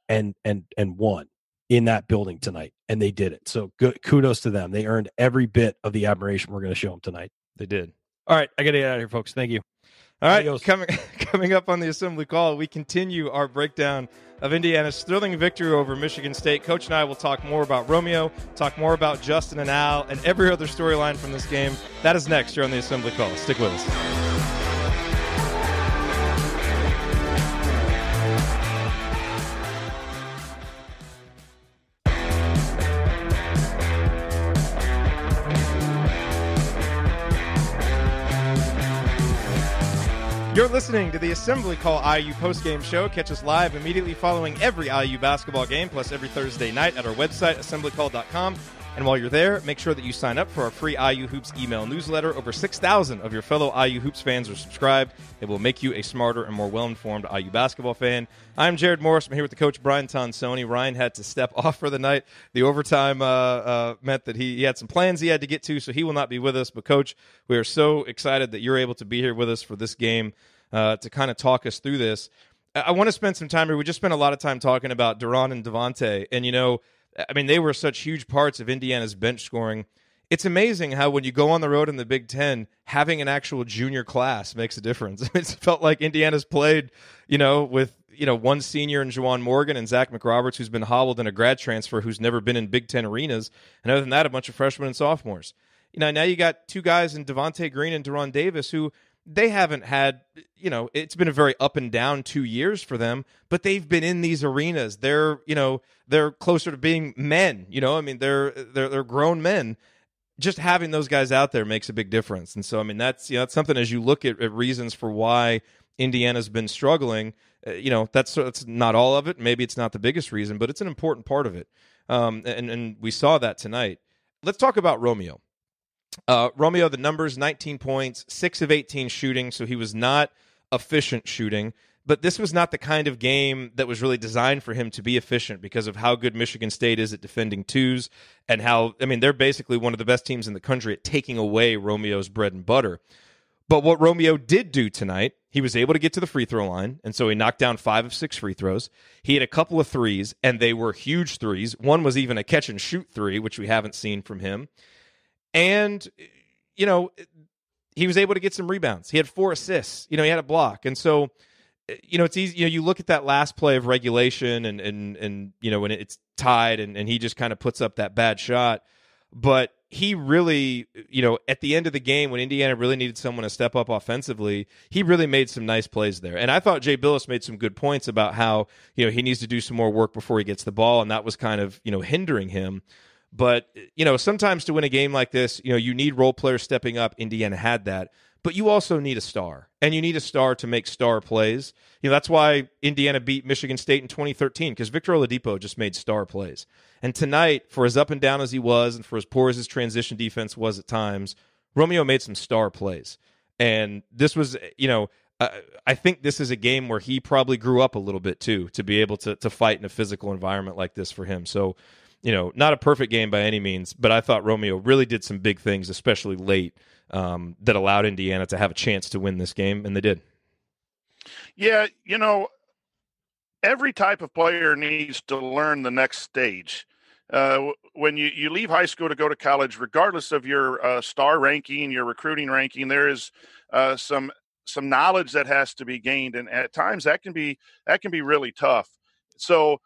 and won in that building tonight, and they did it. So good, kudos to them. They earned every bit of the admiration we're going to show them tonight. They did. All right, I got to get out of here, folks. Thank you. All right, coming up on the Assembly Call, we continue our breakdown of Indiana's thrilling victory over Michigan State. Coach and I will talk more about Romeo, talk more about Justin and Al, and every other storyline from this game. That is next here on the Assembly Call. Stick with us. You're listening to the Assembly Call IU postgame show. Catch us live immediately following every IU basketball game, plus every Thursday night at our website, assemblycall.com. And while you're there, make sure that you sign up for our free IU Hoops email newsletter. Over 6,000 of your fellow IU Hoops fans are subscribed. It will make you a smarter and more well-informed IU basketball fan. I'm Jerod Morris. I'm here with the coach, Brian Tonsoni. Ryan had to step off for the night. The overtime meant that he had some plans he had to get to, so he will not be with us. But, Coach, we are so excited that you're able to be here with us for this game to kind of talk us through this. I want to spend some time here. We just spent a lot of time talking about Durham and Devonte, and, I mean, they were such huge parts of Indiana's bench scoring. It's amazing how when you go on the road in the Big Ten, having an actual junior class makes a difference. It's felt like Indiana's played, with, one senior in Juwan Morgan and Zach McRoberts, who's been hobbled in a grad transfer, who's never been in Big Ten arenas. And other than that, a bunch of freshmen and sophomores. Now you got two guys in Devonte Green and Deron Davis who they haven't had, it's been a very up and down 2 years for them, but they've been in these arenas. They're closer to being men, they're grown men. Just having those guys out there makes a big difference. And so, I mean, that's something as you look at reasons for why Indiana's been struggling, that's not all of it. Maybe it's not the biggest reason, but it's an important part of it. And we saw that tonight. Let's talk about Romeo. Romeo, the numbers, 19 points, 6 of 18 shooting, so he was not efficient shooting. But this was not the kind of game that was really designed for him to be efficient because of how good Michigan State is at defending twos and how, they're basically one of the best teams in the country at taking away Romeo's bread and butter. But what Romeo did do tonight, he was able to get to the free throw line, and so he knocked down 5 of 6 free throws. He had a couple of threes, and they were huge threes. One was even a catch-and-shoot three, which we haven't seen from him. And, he was able to get some rebounds. He had 4 assists. He had a block. And so, it's easy. You look at that last play of regulation and when it's tied and he just kind of puts up that bad shot. But he really, at the end of the game when Indiana really needed someone to step up offensively, he really made some nice plays there. And I thought Jay Billis made some good points about how, he needs to do some more work before he gets the ball. And that was kind of, hindering him. But, sometimes to win a game like this, you need role players stepping up. Indiana had that. But you also need a star. And you need a star to make star plays. That's why Indiana beat Michigan State in 2013, because Victor Oladipo just made star plays. And tonight, for as up and down as he was and for as poor as his transition defense was at times, Romeo made some star plays. And this was, I think this is a game where he probably grew up a little bit, too, to be able to fight in a physical environment like this for him. So, not a perfect game by any means, but I thought Romeo really did some big things, especially late, that allowed Indiana to have a chance to win this game, and they did. Yeah, every type of player needs to learn the next stage. When you leave high school to go to college, regardless of your star ranking, your recruiting ranking, there is some knowledge that has to be gained, and at times that can be really tough. So,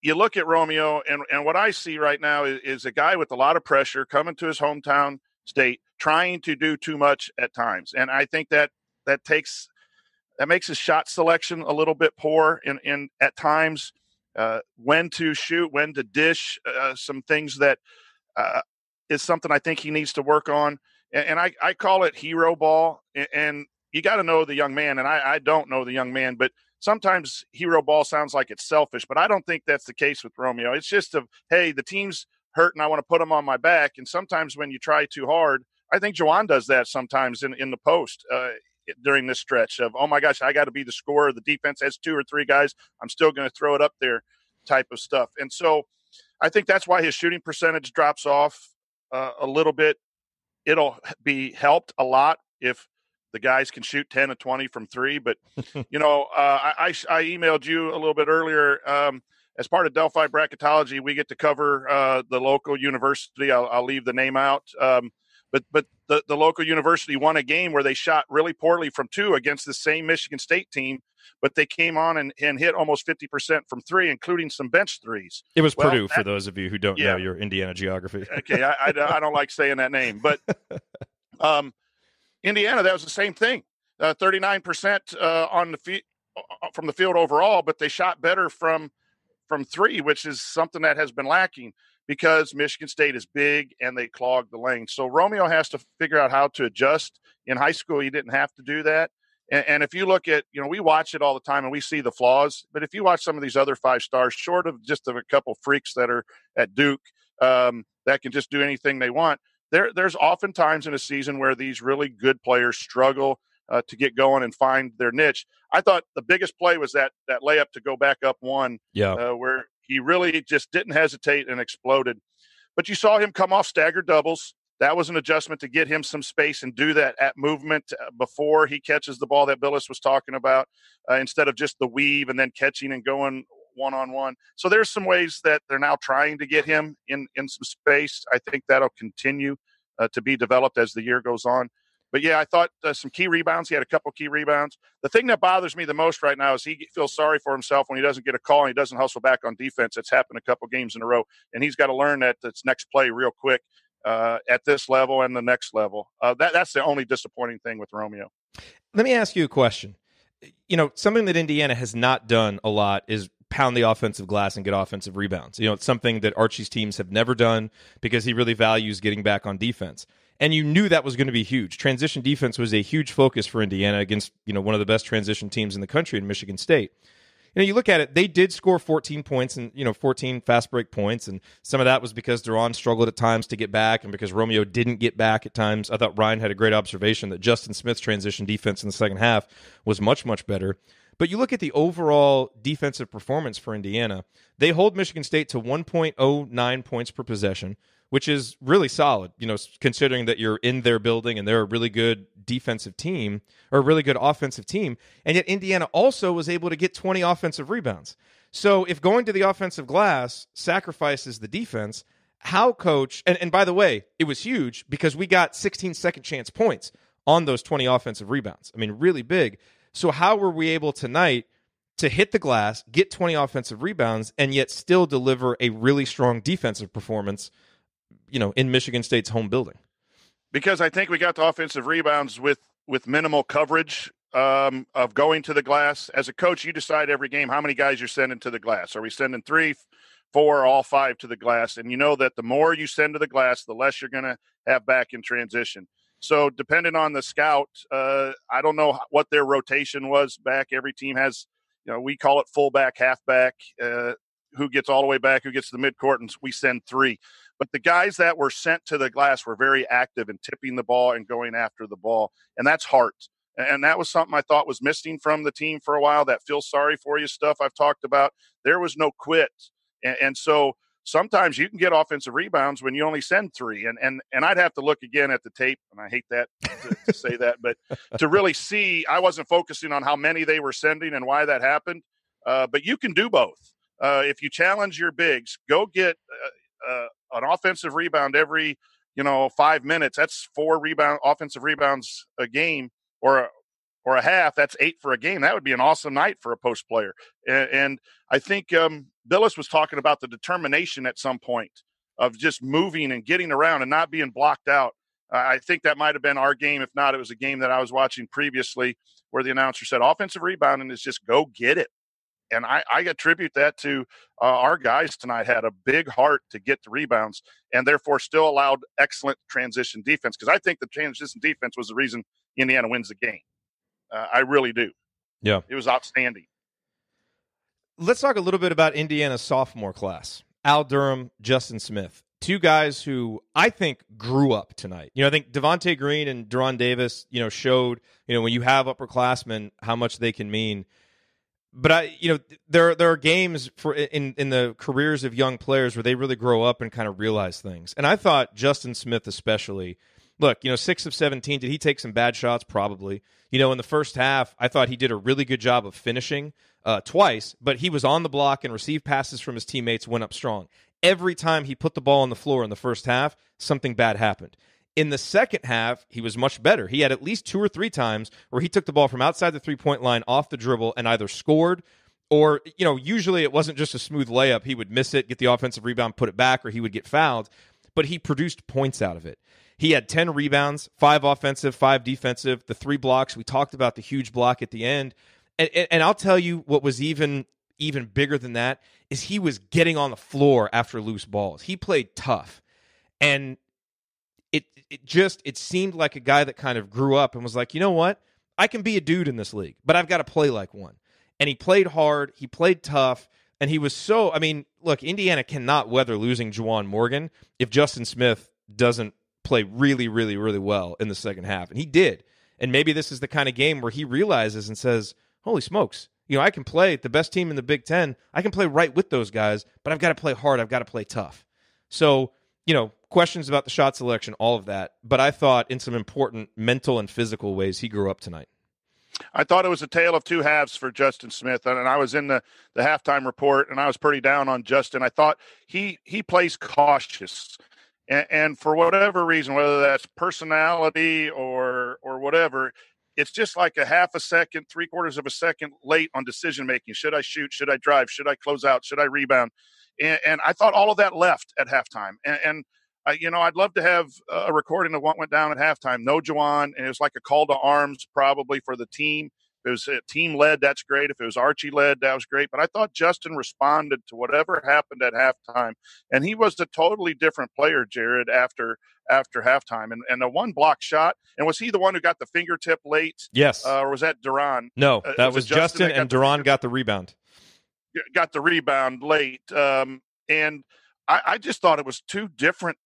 you look at Romeo, and what I see right now is a guy with a lot of pressure coming to his hometown state, trying to do too much at times. And I think that makes his shot selection a little bit poor in at times, when to shoot, when to dish, some things that is something I think he needs to work on. And I call it hero ball. And you got to know the young man, and I don't know the young man, but sometimes hero ball sounds like it's selfish, but I don't think that's the case with Romeo. It's just hey, the team's hurt and I want to put them on my back. And sometimes when you try too hard, I think Juwan does that sometimes in the post during this stretch of, oh my gosh, I got to be the scorer. The defense has 2 or 3 guys. I'm still going to throw it up there type of stuff. And so I think that's why his shooting percentage drops off a little bit. It'll be helped a lot if the guys can shoot 10 to 20 from 3. But, I emailed you a little bit earlier. As part of Delphi Bracketology, we get to cover the local university. I'll leave the name out. But the local university won a game where they shot really poorly from 2 against the same Michigan State team, but they came on and hit almost 50% from 3, including some bench threes. It was Purdue, for those of you who don't know your Indiana geography. Okay, I don't like saying that name. But Indiana, that was the same thing. 39% on the from the field overall, but they shot better from 3, which is something that has been lacking because Michigan State is big and they clog the lane. So Romeo has to figure out how to adjust. In high school, he didn't have to do that. And if you look at, we watch it all the time and we see the flaws, but if you watch some of these other 5 stars, short of just of a couple freaks that are at Duke that can just do anything they want, there's often times in a season where these really good players struggle to get going and find their niche. I thought the biggest play was that layup to go back up 1, where he really just didn't hesitate and exploded. But you saw him come off staggered doubles. That was an adjustment to get him some space and do that at movement before he catches the ball that Billis was talking about, instead of just the weave and then catching and going one-on-one. So there's some ways that they're now trying to get him in some space. I think that'll continue to be developed as the year goes on. But, I thought some key rebounds. He had a couple key rebounds. The thing that bothers me the most right now is he feels sorry for himself when he doesn't get a call and he doesn't hustle back on defense. It's happened a couple games in a row, and he's got to learn that it's next play real quick at this level and the next level. That's the only disappointing thing with Romeo. Let me ask you a question. Something that Indiana has not done a lot is pound the offensive glass and get offensive rebounds. It's something that Archie's teams have never done because he really values getting back on defense. And you knew that was going to be huge. Transition defense was a huge focus for Indiana against, one of the best transition teams in the country in Michigan State. You look at it, they did score 14 points and, 14 fast break points. And some of that was because Durham struggled at times to get back and because Romeo didn't get back at times. I thought Ryan had a great observation that Justin Smith's transition defense in the second half was much, much better. But you look at the overall defensive performance for Indiana, they hold Michigan State to 1.09 points per possession, which is really solid, considering that you're in their building and they're a really good defensive team or a really good offensive team. And yet Indiana also was able to get 20 offensive rebounds. So if going to the offensive glass sacrifices the defense, how coach, and by the way, it was huge because we got 16 second chance points on those 20 offensive rebounds. I mean, really big. So how were we able tonight to hit the glass, get 20 offensive rebounds, and yet still deliver a really strong defensive performance, in Michigan State's home building? Because I think we got the offensive rebounds with minimal coverage of going to the glass. As a coach, you decide every game how many guys you're sending to the glass. Are we sending 3, 4, all 5 to the glass? And you know that the more you send to the glass, the less you're going to have back in transition. So depending on the scout, I don't know what their rotation was back. Every team has, we call it fullback, halfback, who gets all the way back, who gets to the midcourt, and we send 3. But the guys that were sent to the glass were very active in tipping the ball and going after the ball, and that's heart. And that was something I thought was missing from the team for a while, that feel sorry for you stuff I've talked about. There was no quit. And so sometimes you can get offensive rebounds when you only send 3. And I'd have to look again at the tape, and I hate that to say that, but to really see, I wasn't focusing on how many they were sending and why that happened. But you can do both. If you challenge your bigs, go get an offensive rebound every, 5 minutes. That's 4 offensive rebounds a game, or a half. That's 8 for a game. That would be an awesome night for a post player. And I think Billis was talking about the determination at some point of just moving and getting around and not being blocked out. I think that might have been our game. If not, it was a game that I was watching previously where the announcer said offensive rebounding is just go get it. And I attribute that to our guys tonight had a big heart to get the rebounds and therefore still allowed excellent transition defense, because I think the transition defense was the reason Indiana wins the game. I really do. Yeah. It was outstanding. Let's talk a little bit about Indiana's sophomore class. Al Durham, Justin Smith. Two guys who I think grew up tonight. I think Devonte Green and Deron Davis, showed, when you have upperclassmen, how much they can mean. But there are games in the careers of young players where they really grow up and kind of realize things. And I thought Justin Smith especially, look, 6 of 17, did he take some bad shots? Probably. In the first half, I thought he did a really good job of finishing twice, but he was on the block and received passes from his teammates, went up strong. Every time he put the ball on the floor in the first half, something bad happened. In the second half, he was much better. He had at least 2 or 3 times where he took the ball from outside the three-point line off the dribble and either scored or, usually it wasn't just a smooth layup. He would miss it, get the offensive rebound, put it back, or he would get fouled. But he produced points out of it. He had 10 rebounds, 5 offensive, 5 defensive, the 3 blocks. We talked about the huge block at the end. And I'll tell you what was even bigger than that is he was getting on the floor after loose balls. He played tough. And it seemed like a guy that kind of grew up and was like, you know what? I can be a dude in this league, but I've got to play like one. And he played hard. He played tough. And he was look, Indiana cannot weather losing Juwan Morgan if Justin Smith doesn't play really, really, really well in the second half. And he did. And maybe this is the kind of game where he realizes and says, holy smokes, I can play the best team in the Big Ten. I can play right with those guys, but I've got to play hard. I've got to play tough. So, questions about the shot selection, all of that. But I thought in some important mental and physical ways he grew up tonight. I thought it was a tale of two halves for Justin Smith. And I was in the halftime report, and I was pretty down on Justin. I thought he plays cautious. And for whatever reason, whether that's personality or whatever, it's just like a half a second, 3/4 of a second late on decision-making. Should I shoot? Should I drive? Should I close out? Should I rebound? And I thought all of that left at halftime. And I'd love to have a recording of what went down at halftime. No Juwan, and it was like a call to arms probably for the team. If it was team-led, that's great. If it was Archie-led, that was great. But I thought Justin responded to whatever happened at halftime, and he was a totally different player, Jerod, after halftime. And the one block shot, and was he the one who got the fingertip late? Yes. Or was that Duran? No, that was Justin, and Duran got the rebound. Got the rebound late. And I just thought it was two different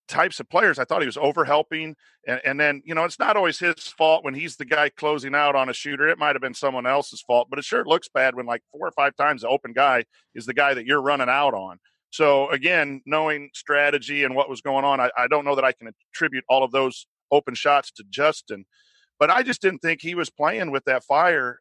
types of players. I thought he was overhelping, and then it's not always his fault when he's the guy closing out on a shooter. It might have been someone else's fault, but it sure looks bad when like 4 or 5 times the open guy is the guy that you're running out on. So again, knowing strategy and what was going on, I don't know that I can attribute all of those open shots to Justin, but I just didn't think he was playing with that fire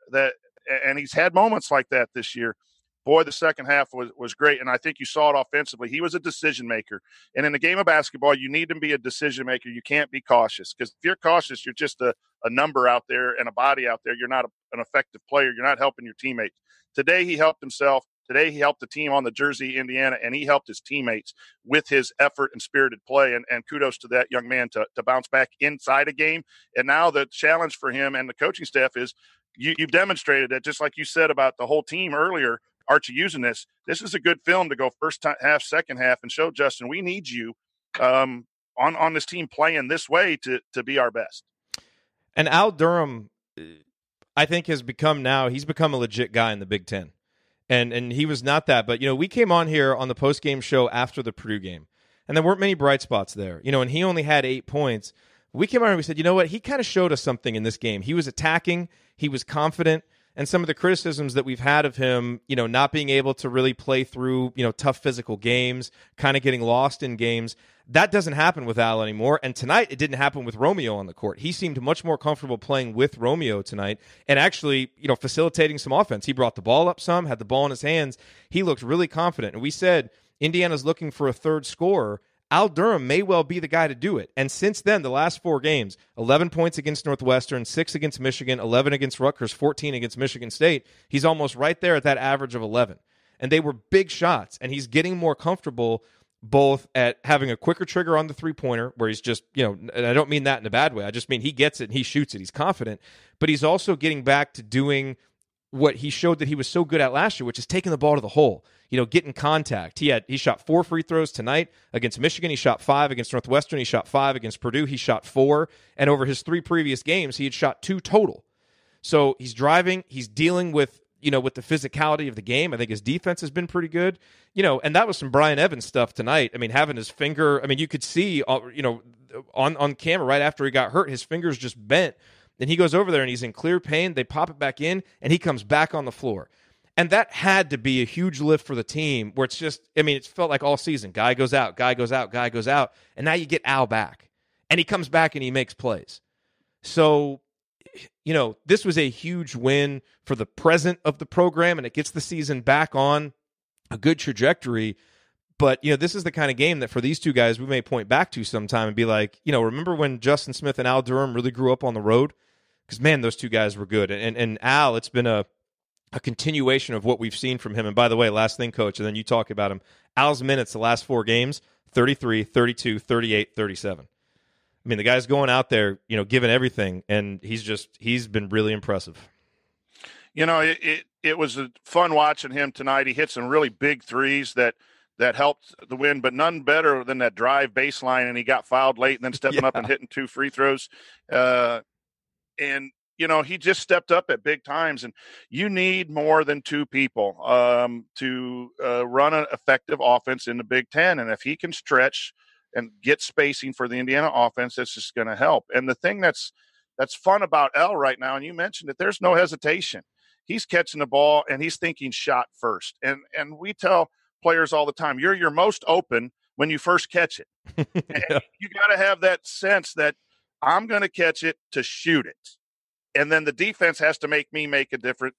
and he's had moments like that this year. Boy, the second half was great, and I think you saw it offensively. He was a decision maker, and in the game of basketball, you need to be a decision maker. You can't be cautious, because if you're cautious, you're just a number out there and a body out there. You're not an effective player. You're not helping your teammates. Today, he helped himself. Today, he helped the team on the jersey, Indiana, and he helped his teammates with his effort and spirited play, and kudos to that young man to bounce back inside a game. And now the challenge for him and the coaching staff is you've demonstrated that, just like you said about the whole team earlier, Archie, using this is a good film to go first half, second half, and show Justin we need you on this team playing this way to be our best. And Al Durham, I think, he's become a legit guy in the Big Ten. And he was not that. But, we came on here on the post-game show after the Purdue game, and there weren't many bright spots there. And he only had 8 points. We came on and we said, you know what? He kind of showed us something in this game. He was attacking. He was confident. And some of the criticisms that we've had of him, not being able to really play through, tough physical games, kind of getting lost in games, that doesn't happen with Al anymore. And tonight, it didn't happen with Romeo on the court. He seemed much more comfortable playing with Romeo tonight and actually, facilitating some offense. He brought the ball up some, had the ball in his hands. He looked really confident. And we said, Indiana's looking for a third scorer. Al Durham may well be the guy to do it. And since then, the last 4 games, 11 points against Northwestern, 6 against Michigan, 11 against Rutgers, 14 against Michigan State. He's almost right there at that average of 11. And they were big shots, and he's getting more comfortable both at having a quicker trigger on the three-pointer, where he's just, and I don't mean that in a bad way. I just mean he gets it and he shoots it. He's confident. But he's also getting back to doing what he showed that he was so good at last year, which is taking the ball to the hole. Getting contact. He shot 4 free throws tonight against Michigan. He shot 5 against Northwestern. He shot 5 against Purdue. He shot 4. And over his 3 previous games, he had shot 2 total. So he's driving, he's dealing with, with the physicality of the game. I think his defense has been pretty good, and that was some Brian Evans stuff tonight. I mean, having his finger, you could see, on camera right after he got hurt, his finger's just bent. And he goes over there and he's in clear pain. They pop it back in and he comes back on the floor. And that had to be a huge lift for the team where it's just, it's felt like all season. Guy goes out, guy goes out, guy goes out. And now you get Al back. And he comes back and he makes plays. So, this was a huge win for the present of the program, and it gets the season back on a good trajectory. But, this is the kind of game that for these two guys, we may point back to sometime and be like, remember when Justin Smith and Al Durham really grew up on the road? Because, man, those two guys were good. And Al, it's been a continuation of what we've seen from him. And by the way, last thing, Coach, and then you talk about him. Al's minutes the last 4 games, 33, 32, 38, 37. The guy's going out there, giving everything, and he's been really impressive. It was fun watching him tonight. He hit some really big threes that helped the win, but none better than that drive baseline, and he got fouled late and then stepping up and hitting 2 free throws. He just stepped up at big times, and you need more than 2 people to run an effective offense in the Big Ten, and if he can stretch and get spacing for the Indiana offense, that's just going to help. And the thing that's fun about L right now, and you mentioned it, there's no hesitation. He's catching the ball, and he's thinking shot first. And we tell players all the time, you're your most open when you first catch it. Yeah. You got to have that sense that I'm going to catch it to shoot it. And then the defense has to make me make a different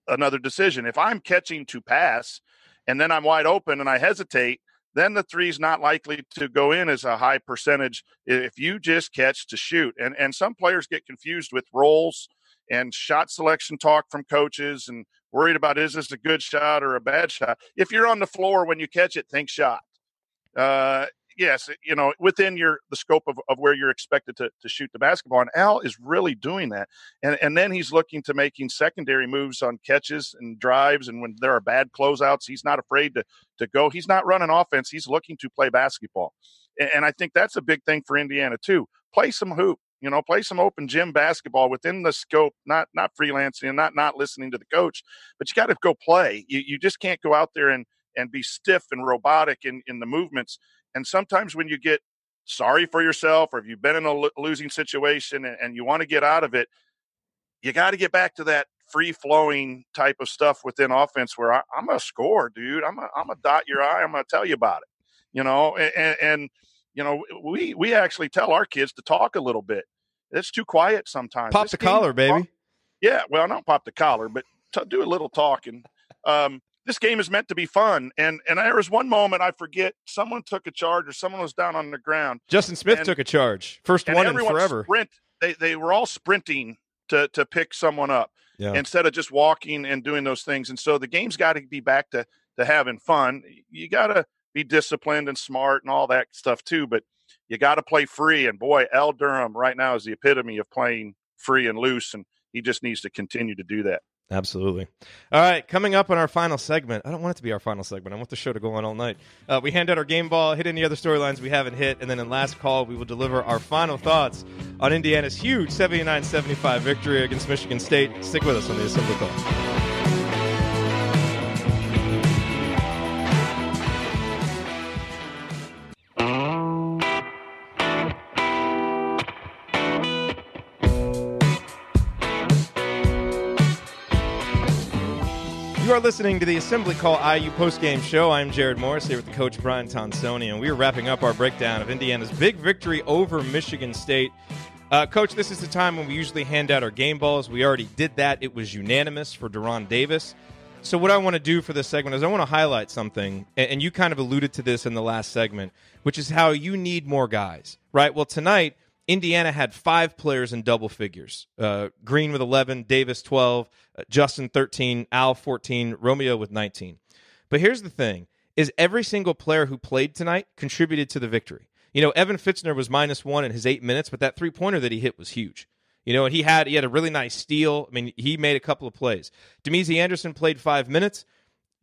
another decision. If I'm catching to pass and then I'm wide open and I hesitate, then the three's not likely to go in as a high percentage if you just catch to shoot. And some players get confused with roles and shot selection talk from coaches and worried about, is this a good shot or a bad shot? If you're on the floor when you catch it, think shot. Yes, within the scope of where you're expected to shoot the basketball. And Al is really doing that. And then he's looking to making secondary moves on catches and drives. And when there are bad closeouts, he's not afraid to go. He's not running offense. He's looking to play basketball. And I think that's a big thing for Indiana, too. Play some hoop, play some open gym basketball within the scope, not freelancing and not listening to the coach. But you got to go play. You just can't go out there and be stiff and robotic in the movements. And sometimes when you get sorry for yourself or if you've been in a losing situation and you want to get out of it, you got to get back to that free-flowing type of stuff within offense where I'm going to score, dude. I'm going to dot your I. I'm going to tell you about it, we actually tell our kids to talk a little bit. It's too quiet sometimes. Pop the collar, baby. Yeah, well, not pop the collar, but do a little talking. This game is meant to be fun. And there was one moment, I forget, someone took a charge or someone was down on the ground. Justin Smith took a charge. First one in forever. They were all sprinting to pick someone up instead of just walking and doing those things. And so the game's got to be back to having fun. You got to be disciplined and smart and all that stuff too, but you got to play free. And boy, Al Durham right now is the epitome of playing free and loose, and he just needs to continue to do that. Absolutely. All right, coming up on our final segment. I don't want it to be our final segment. I want the show to go on all night. We hand out our game ball, hit any other storylines we haven't hit, and then in last call, we will deliver our final thoughts on Indiana's huge 79-75 victory against Michigan State. Stick with us on the Assembly Call. You are listening to the Assembly Call IU postgame show. I'm Jerod Morris here with the coach Brian Tonsoni, and we are wrapping up our breakdown of Indiana's big victory over Michigan State. Coach, this is the time when we usually hand out our game balls. We already did that. It was unanimous for Deron Davis. So what I want to do for this segment is I want to highlight something, and you kind of alluded to this in the last segment, which is how you need more guys, right? Well, tonight, Indiana had 5 players in double figures. Green with 11, Davis 12, Justin 13, Al 14, Romeo with 19. But here's the thing, is every single player who played tonight contributed to the victory. Evan Fitzner was -1 in his 8 minutes, but that three-pointer that he hit was huge. And he had a really nice steal. He made a couple of plays. Demezy Anderson played 5 minutes,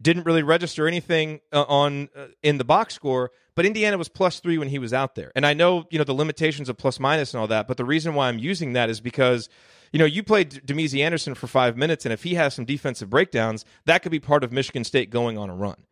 didn't really register anything in the box score, but Indiana was +3 when he was out there. And I know, the limitations of plus minus and all that, but the reason why I'm using that is because, You played Demezy Anderson for 5 minutes, and if he has some defensive breakdowns, that could be part of Michigan State going on a run.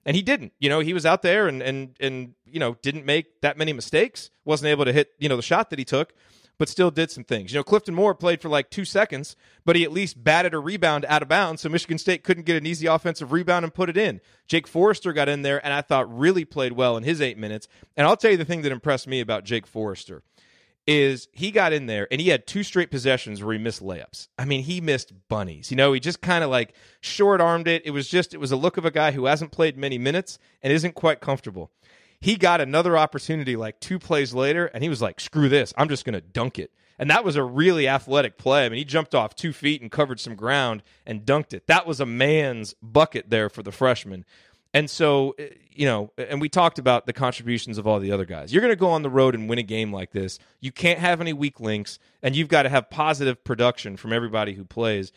And he didn't. He was out there and didn't make that many mistakes, wasn't able to hit, the shot that he took, but still did some things. Clifton Moore played for like 2 seconds, but he at least batted a rebound out of bounds, so Michigan State couldn't get an easy offensive rebound and put it in. Jake Forrester got in there and I thought really played well in his 8 minutes. And I'll tell you the thing that impressed me about Jake Forrester is he got in there and he had 2 straight possessions where he missed layups. I mean, he missed bunnies. He just kind of like short-armed it. It was a look of a guy who hasn't played many minutes and isn't quite comfortable. He got another opportunity like 2 plays later, and he was like, screw this, I'm just going to dunk it. And that was a really athletic play. I mean, he jumped off 2 feet and covered some ground and dunked it. That was a man's bucket there for the freshman. And so, and we talked about the contributions of all the other guys. You're going to go on the road and win a game like this. You can't have any weak links, and you've got to have positive production from everybody who plays.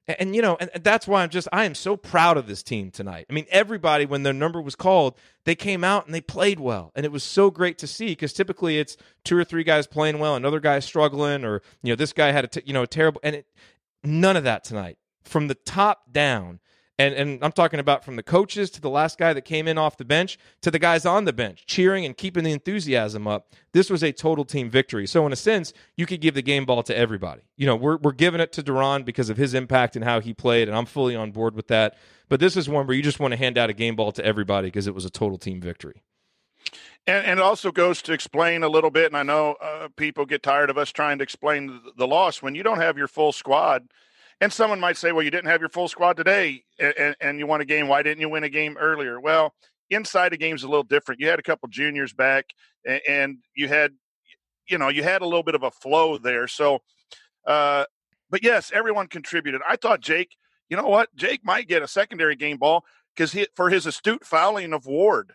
And that's why I am so proud of this team tonight. I mean, everybody, when their number was called, they came out and they played well. And it was so great to see, because typically it's 2 or 3 guys playing well, another guy struggling, or, this guy had a terrible, and none of that tonight. From the top down, and I'm talking about from the coaches to the last guy that came in off the bench to the guys on the bench, cheering and keeping the enthusiasm up. This was a total team victory. So in a sense, you could give the game ball to everybody. We're giving it to Durham because of his impact and how he played, and I'm fully on board with that. But this is one where you just want to hand out a game ball to everybody because it was a total team victory. And it also goes to explain a little bit, and I know people get tired of us trying to explain the loss. When you don't have your full squad, and someone might say, well, you didn't have your full squad today and you won a game. Why didn't you win a game earlier? Well, inside a game is a little different. You had a couple juniors back and you had a little bit of a flow there. So, but yes, everyone contributed. I thought Jake, Jake might get a secondary game ball because for his astute fouling of Ward.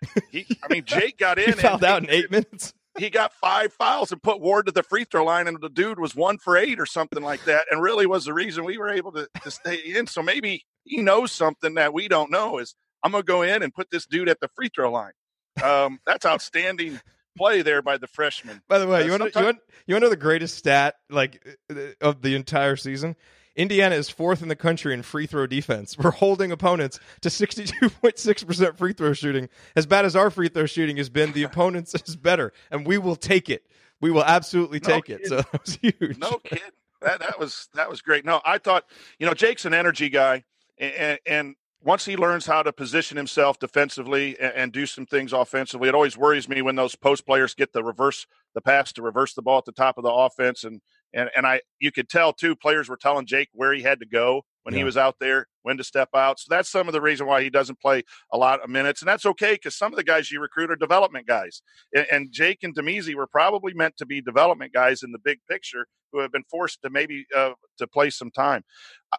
Jake got in. He fouled out in 8 minutes. He got 5 fouls and put Ward to the free throw line, and the dude was 1 for 8 or something like that, and really was the reason we were able to stay in. So maybe he knows something that we don't know is, I'm going to go in and put this dude at the free throw line. That's outstanding play there by the freshman. By the way, you want to know the greatest stat of the entire season? Indiana is 4th in the country in free throw defense. We're holding opponents to 62.6% free throw shooting. As bad as our free throw shooting has been, the opponents is better, and we will take it. We will absolutely take it. So that was huge. No kidding. That was great. No, I thought, Jake's an energy guy, and once he learns how to position himself defensively and do some things offensively, it always worries me when those post players get the pass to reverse the ball at the top of the offense. And you could tell too, players were telling Jake where he had to go when he was out there, when to step out. So that's some of the reason why he doesn't play a lot of minutes. And that's okay, because some of the guys you recruit are development guys. And Jake and Demezy were probably meant to be development guys in the big picture who have been forced to maybe to play some time.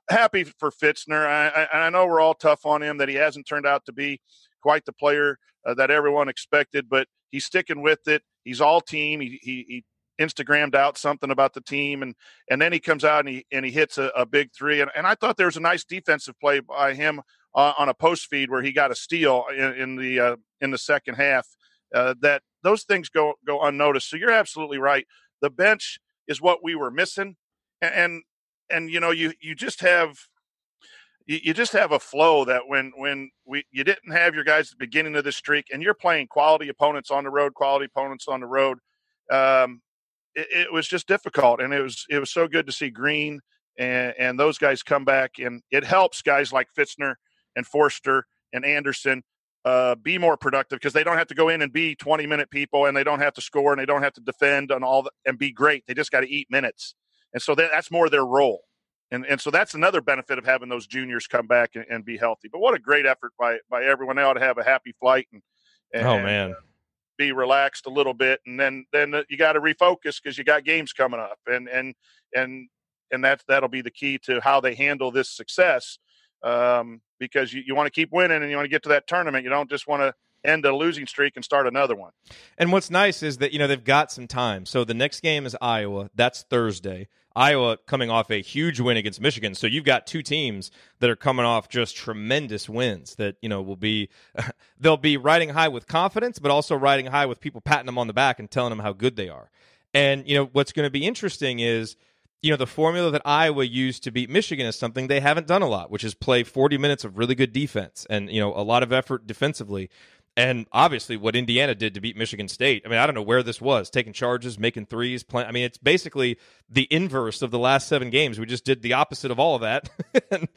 Happy for Fitzner. I know we're all tough on him that he hasn't turned out to be quite the player that everyone expected, but he's sticking with it. He's all team. He Instagrammed out something about the team, and then he comes out and he hits a big 3. And I thought there was a nice defensive play by him on a post feed where he got a steal in the second half. That those things go unnoticed. So you're absolutely right. The bench is what we were missing, and you just have a flow that when you didn't have your guys at the beginning of the streak, and you're playing quality opponents on the road. It was just difficult, and it was so good to see Green and those guys come back, and it helps guys like Fitzner and Forster and Anderson be more productive, because they don't have to go in and be 20-minute people, and they don't have to score, and they don't have to defend and be great. They just got to eat minutes, and so that's more their role, and so that's another benefit of having those juniors come back and be healthy. But what a great effort by everyone! They ought to have a happy flight and be relaxed a little bit, and then you got to refocus because you got games coming up, and that'll be the key to how they handle this success, because you want to keep winning and you want to get to that tournament. You don't just want to end a losing streak and start another one. And what's nice is that they've got some time. So the next game is Iowa. That's Thursday. Iowa coming off a huge win against Michigan. So you've got 2 teams that are coming off just tremendous wins that, will be, they'll be riding high with confidence, but also riding high with people patting them on the back and telling them how good they are. And, what's going to be interesting is the formula that Iowa used to beat Michigan is something they haven't done a lot, which is play 40 minutes of really good defense and, a lot of effort defensively. And obviously what Indiana did to beat Michigan State, I mean, I don't know where this was, taking charges, making threes, playing. I mean, it's basically the inverse of the last 7 games. We just did the opposite of all of that, and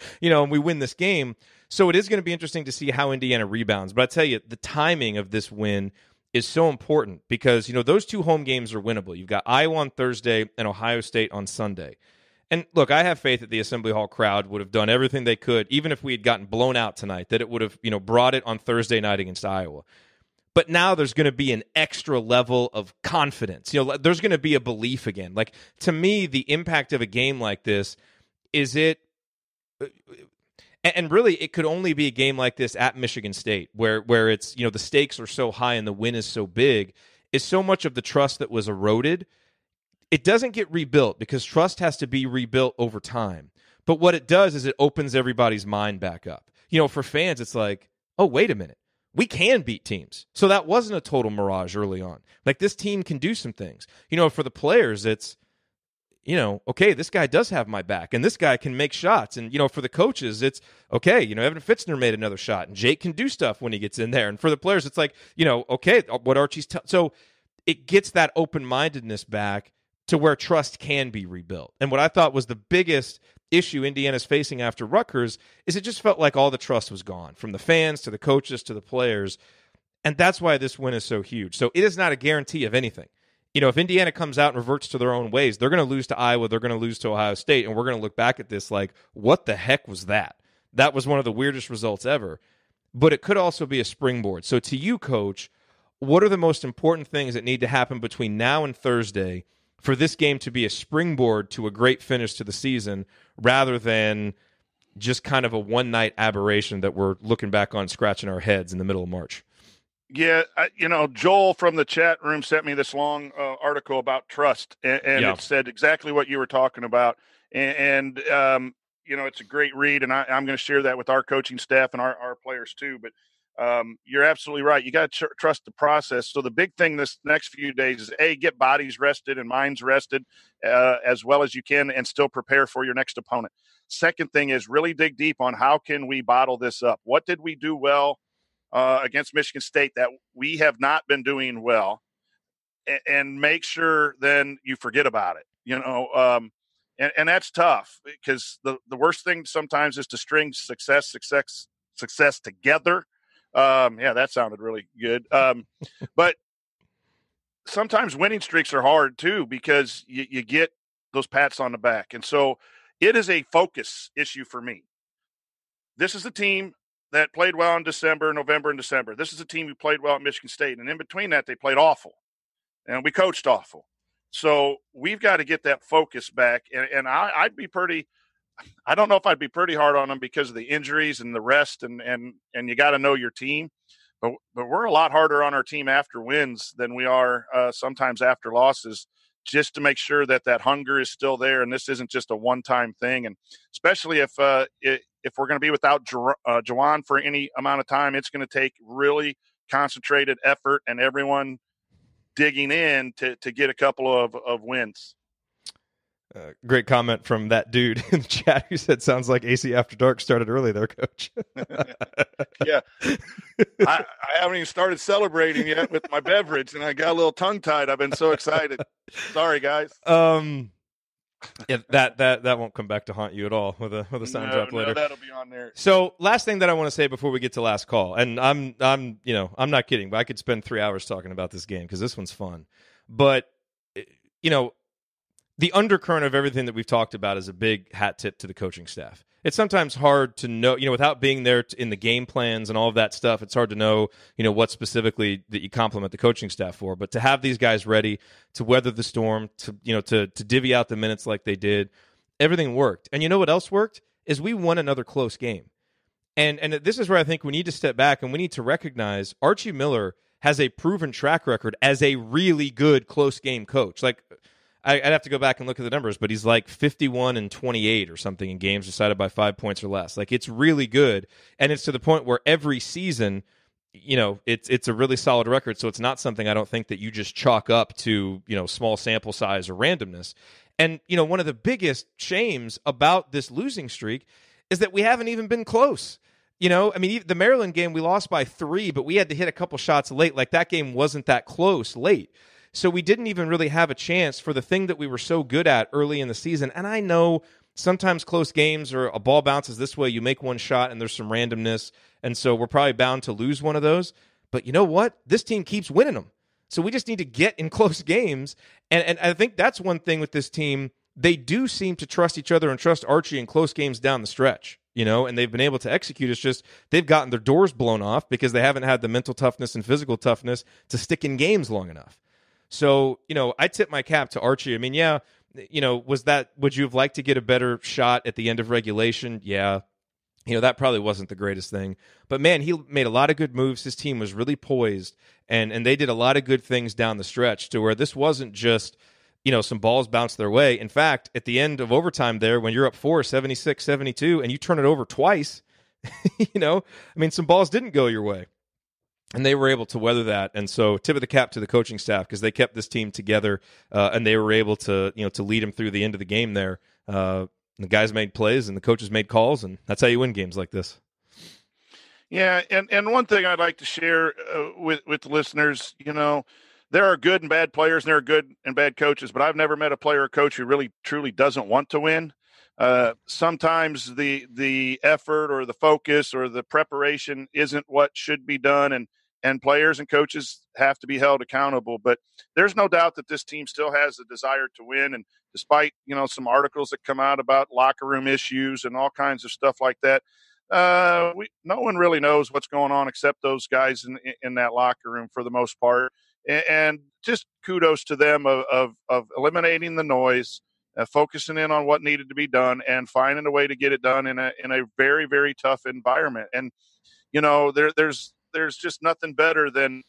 we win this game. So it is going to be interesting to see how Indiana rebounds. But I tell you, the timing of this win is so important because, those 2 home games are winnable. You've got Iowa on Thursday and Ohio State on Sunday. And look, I have faith that the Assembly Hall crowd would have done everything they could, even if we had gotten blown out tonight, that it would have, brought it on Thursday night against Iowa. But now there's going to be an extra level of confidence. There's going to be a belief again. Like, to me, the impact of a game like this is and really, it could only be a game like this at Michigan State, where it's, the stakes are so high and the win is so big, is so much of the trust that was eroded. It doesn't get rebuilt because trust has to be rebuilt over time. But what it does is it opens everybody's mind back up. For fans, it's like, oh, wait a minute. We can beat teams. So that wasn't a total mirage early on. Like, this team can do some things. For the players, it's, okay, this guy does have my back, and this guy can make shots. And, for the coaches, it's, okay, Evan Fitzner made another shot, and Jake can do stuff when he gets in there. And for the players, it's like, okay, what Archie's so it gets that open-mindedness back to where trust can be rebuilt. And what I thought was the biggest issue Indiana's facing after Rutgers is it just felt like all the trust was gone, from the fans to the coaches to the players. And that's why this win is so huge. So it is not a guarantee of anything. If Indiana comes out and reverts to their own ways, they're going to lose to Iowa, they're going to lose to Ohio State, and we're going to look back at this like, what the heck was that? That was one of the weirdest results ever. But it could also be a springboard. So to you, Coach, what are the most important things that need to happen between now and Thursday for this game to be a springboard to a great finish to the season rather than just kind of a one-night aberration that we're looking back on scratching our heads in the middle of March? Yeah, Joel from the chat room sent me this long article about trust, and It said exactly what you were talking about. And it's a great read, and I'm going to share that with our coaching staff and our players too. But you're absolutely right. You got to trust the process. So the big thing this next few days is, get bodies rested and minds rested as well as you can and still prepare for your next opponent. Second thing is really dig deep on how can we bottle this up? What did we do well against Michigan State that we have not been doing well, and make sure then you forget about it, and that's tough because the worst thing sometimes is to string success together. That sounded really good. But sometimes winning streaks are hard too because you get those pats on the back. And so it is a focus issue for me. This is a team that played well in November and December. This is a team who played well at Michigan State. And in between that, they played awful. And we coached awful. So we've got to get that focus back. And I'd be pretty – I don't know if I'd be pretty hard on them because of the injuries and the rest, and you got to know your team. But we're a lot harder on our team after wins than we are sometimes after losses, just to make sure that hunger is still there and this isn't just a one-time thing. And especially if we're going to be without Juwan for any amount of time, it's going to take really concentrated effort and everyone digging in to get a couple of wins. Great comment from that dude in the chat who said, sounds like AC After Dark started early there, Coach. Yeah. I haven't even started celebrating yet with my beverage, and I got a little tongue-tied. I've been so excited. Sorry, guys. Yeah, that won't come back to haunt you at all with a sound drop later. No, that'll be on there. So last thing that I want to say before we get to last call, and I'm not kidding, but I could spend 3 hours talking about this game because this one's fun. But, the undercurrent of everything that we've talked about is a big hat tip to the coaching staff. It's sometimes hard to know, without being there in the game plans and all of that stuff, it's hard to know, what specifically that you compliment the coaching staff for. But to have these guys ready to weather the storm, to divvy out the minutes like they did, everything worked. And you know what else worked? Is we won another close game. And this is where I think we need to step back and we need to recognize Archie Miller has a proven track record as a really good close game coach. Like, I'd have to go back and look at the numbers, but he's like 51-28 or something in games decided by 5 points or less. Like, it's really good, and it's to the point where every season, it's a really solid record. So it's not something I don't think that you just chalk up to small sample size or randomness. And, one of the biggest shames about this losing streak is that we haven't even been close. The Maryland game, we lost by 3, but we had to hit a couple shots late. Like, that game wasn't that close late. So we didn't even really have a chance for the thing that we were so good at early in the season. And I know sometimes close games or a ball bounces this way, you make one shot and there's some randomness. And so we're probably bound to lose one of those. But you know what? This team keeps winning them. So we just need to get in close games. And I think that's one thing with this team. They do seem to trust each other and trust Archie in close games down the stretch, and they've been able to execute. It's just they've gotten their doors blown off because they haven't had the mental toughness and physical toughness to stick in games long enough. So, I tip my cap to Archie. I mean, yeah, would you have liked to get a better shot at the end of regulation? Yeah. That probably wasn't the greatest thing. But, man, he made a lot of good moves. His team was really poised, and they did a lot of good things down the stretch to where this wasn't just, some balls bounced their way. In fact, at the end of overtime there, when you're up 4, 76-72, and you turn it over twice, some balls didn't go your way. And they were able to weather that. And so tip of the cap to the coaching staff because they kept this team together, and they were able to, to lead them through the end of the game there. The guys made plays and the coaches made calls, and that's how you win games like this. Yeah, and one thing I'd like to share with the listeners, there are good and bad players, and there are good and bad coaches, but I've never met a player or coach who really truly doesn't want to win. Sometimes the effort or the focus or the preparation isn't what should be done, and players and coaches have to be held accountable. But there's no doubt that this team still has the desire to win. And despite, some articles that come out about locker room issues and all kinds of stuff like that, no one really knows what's going on except those guys in that locker room for the most part. And just kudos to them of eliminating the noise, focusing in on what needed to be done, and finding a way to get it done in a very, very tough environment. And there's just nothing better than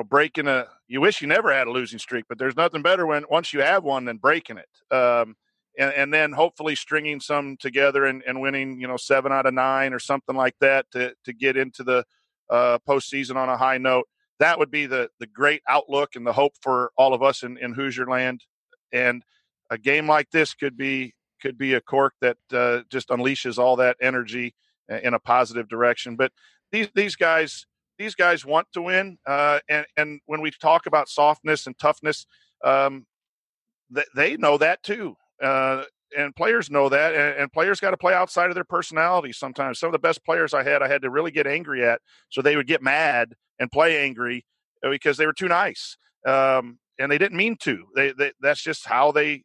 breaking you wish you never had a losing streak, but there's nothing better once you have one than breaking it. And then hopefully stringing some together and winning 7 out of 9 or something like that to get into the postseason on a high note. That would be the great outlook and the hope for all of us in Hoosier land. And a game like this could be a cork that just unleashes all that energy in a positive direction. But these guys want to win. And when we talk about softness and toughness, they know that too. And players know that, and players got to play outside of their personality sometimes. Some of the best players I had to really get angry at, so they would get mad and play angry because they were too nice. And they didn't mean to. That's just how they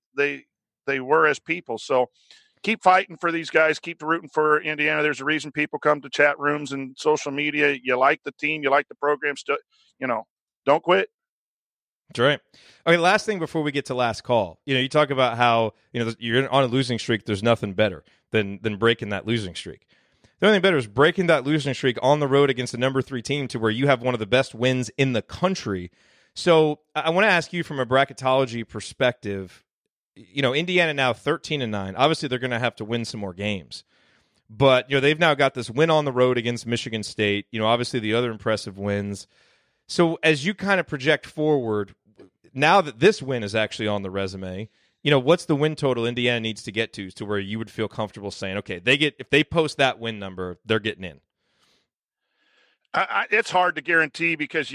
were as people. So keep fighting for these guys. Keep rooting for Indiana. There's a reason people come to chat rooms and social media. You like the team. You like the program. Don't quit. That's right. Okay, last thing before we get to last call. You talk about how you're on a losing streak. There's nothing better than breaking that losing streak. The only thing better is breaking that losing streak on the road against a number 3 team to where you have one of the best wins in the country. So I want to ask you from a bracketology perspective. Indiana now 13-9. Obviously, they're going to have to win some more games. But they've now got this win on the road against Michigan State. Obviously the other impressive wins. So as you kind of project forward, now that this win is actually on the resume, what's the win total Indiana needs to get to where you would feel comfortable saying, okay, if they post that win number, they're getting in? It's hard to guarantee because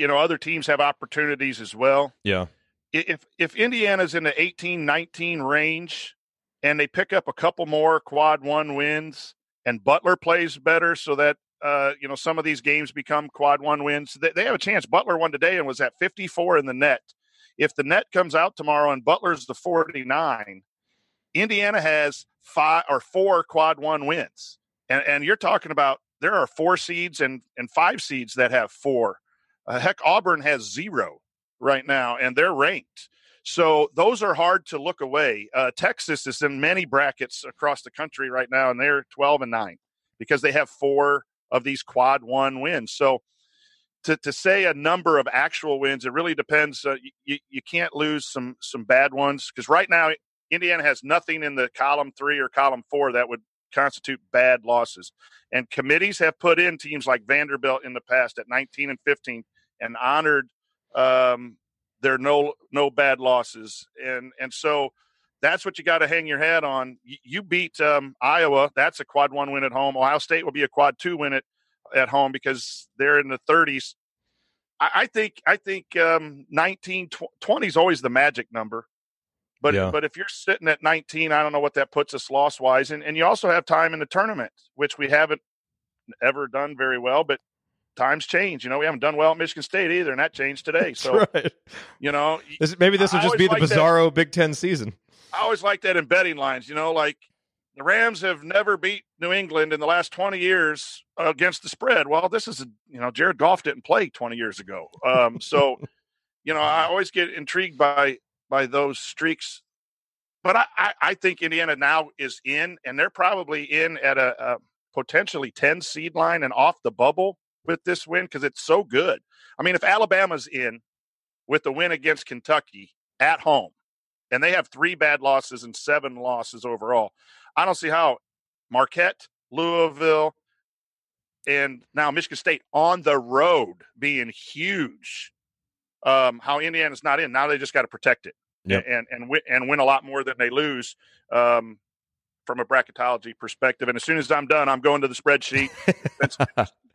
other teams have opportunities as well. Yeah. If Indiana's in the 18-19 range and they pick up a couple more quad 1 wins and Butler plays better so that some of these games become quad 1 wins, they have a chance. Butler won today and was at 54 in the net. If the net comes out tomorrow and Butler's the 49, Indiana has 4 quad 1 wins. And you're talking about there are 4 seeds and 5 seeds that have 4. Heck, Auburn has 0 right now, and they're ranked. So those are hard to look away. Texas is in many brackets across the country right now, and they're 12-9 because they have 4 of these quad 1 wins. So to say a number of actual wins, it really depends. You can't lose some bad ones because right now Indiana has nothing in the column 3 or column 4 that would constitute bad losses. And committees have put in teams like Vanderbilt in the past at 19 and 15 and honored their no bad losses. And so that's what you got to hang your hat on. You beat Iowa. That's a quad 1 win at home. Ohio State will be a quad 2 win at home because they're in the 30s. I think 19, 20 is always the magic number. But if you're sitting at 19, I don't know what that puts us loss-wise. And you also have time in the tournament, which we haven't ever done very well, but times change. We haven't done well at Michigan State either, and that changed today. So, right. Maybe this will just be the bizarro Big Ten season. I always like that in betting lines, like the Rams have never beat New England in the last 20 years against the spread. Well, this is, Jerod Goff didn't play 20 years ago. So, I always get intrigued by those streaks. But I think Indiana now is in, and they're probably in at a potentially 10 seed line and off the bubble with this win because it's so good. I mean, if Alabama's in with the win against Kentucky at home, and they have 3 bad losses and 7 losses overall, I don't see how Marquette, Louisville, and now Michigan State on the road being huge, how Indiana's not in. Now they just got to protect it. Yep. And win a lot more than they lose from a bracketology perspective. And as soon as I'm done, I'm going to the spreadsheet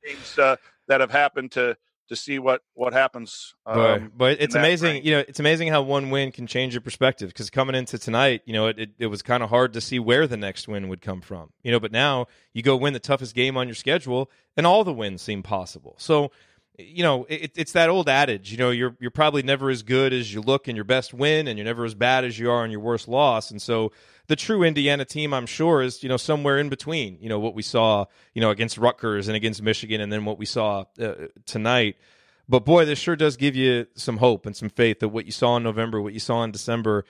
games that have happened to see what happens. But it's amazing, rank. It's amazing how one win can change your perspective. Because coming into tonight, it was kind of hard to see where the next win would come from. But now you go win the toughest game on your schedule, and all the wins seem possible. So. It's that old adage, you're probably never as good as you look in your best win, and you're never as bad as you are in your worst loss. And so the true Indiana team, I'm sure, is, somewhere in between, what we saw, against Rutgers and against Michigan, and then what we saw tonight. But boy, this sure does give you some hope and some faith that what you saw in November, what you saw in December,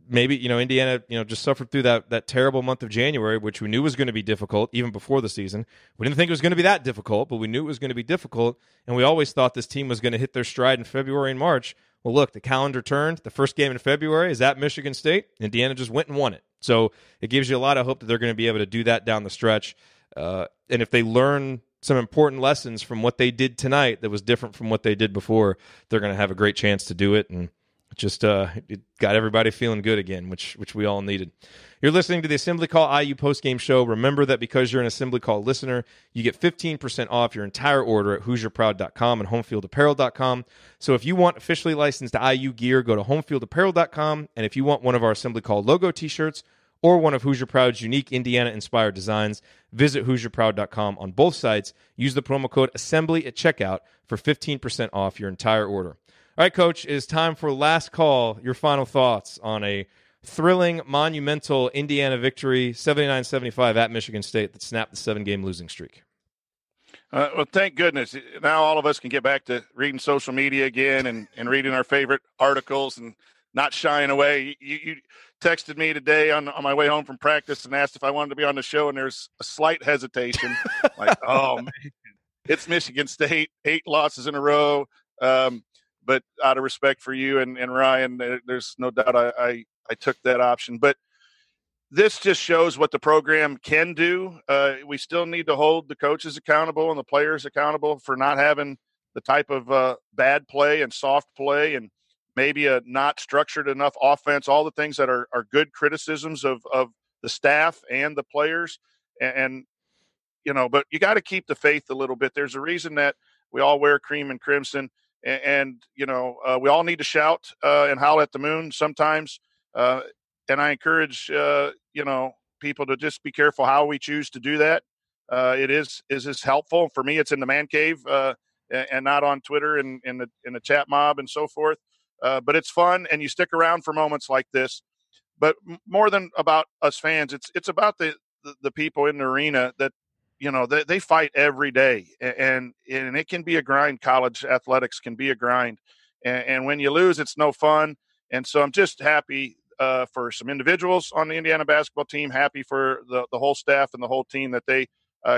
maybe, Indiana, just suffered through that terrible month of January, which we knew was going to be difficult even before the season. We didn't think it was going to be that difficult, but we knew it was going to be difficult. And we always thought this team was going to hit their stride in February and March. Well, look, the calendar turned. The first game in February is at Michigan State. Indiana just went and won it. So it gives you a lot of hope that they're going to be able to do that down the stretch. And if they learn some important lessons from what they did tonight that was different from what they did before, they're going to have a great chance to do it. And just it got everybody feeling good again, which we all needed. You're listening to the Assembly Call IU postgame show. Remember that because you're an Assembly Call listener, you get 15% off your entire order at HoosierProud.com and HomefieldApparel.com. So if you want officially licensed IU gear, go to HomefieldApparel.com. And if you want one of our Assembly Call logo t-shirts or one of Hoosier Proud's unique Indiana-inspired designs, visit HoosierProud.com on both sites. Use the promo code ASSEMBLY at checkout for 15% off your entire order. All right, Coach, it is time for last call. Your final thoughts on a thrilling, monumental Indiana victory, 79-75 at Michigan State that snapped the 7-game losing streak. Well, thank goodness. Now all of us can get back to reading social media again and reading our favorite articles and not shying away. You texted me today on my way home from practice and asked if I wanted to be on the show, and there's a slight hesitation. Like, oh, man, it's Michigan State, 8 losses in a row. But out of respect for you and Ryan, there's no doubt I took that option. But this just shows what the program can do. We still need to hold the coaches accountable and the players accountable for not having the type of bad play and soft play and maybe a not structured enough offense, all the things that are good criticisms of the staff and the players. And but you got to keep the faith a little bit. There's a reason that we all wear cream and crimson. And we all need to shout and howl at the moon sometimes. And I encourage, people to just be careful how we choose to do that. It is helpful. For me, it's in the man cave and not on Twitter and in the chat mob and so forth. But it's fun, and you stick around for moments like this. But more than about us fans, it's about the people in the arena that, they fight every day, and it can be a grind. College athletics can be a grind. And when you lose, it's no fun. And so I'm just happy for some individuals on the Indiana basketball team, happy for the whole staff and the whole team that they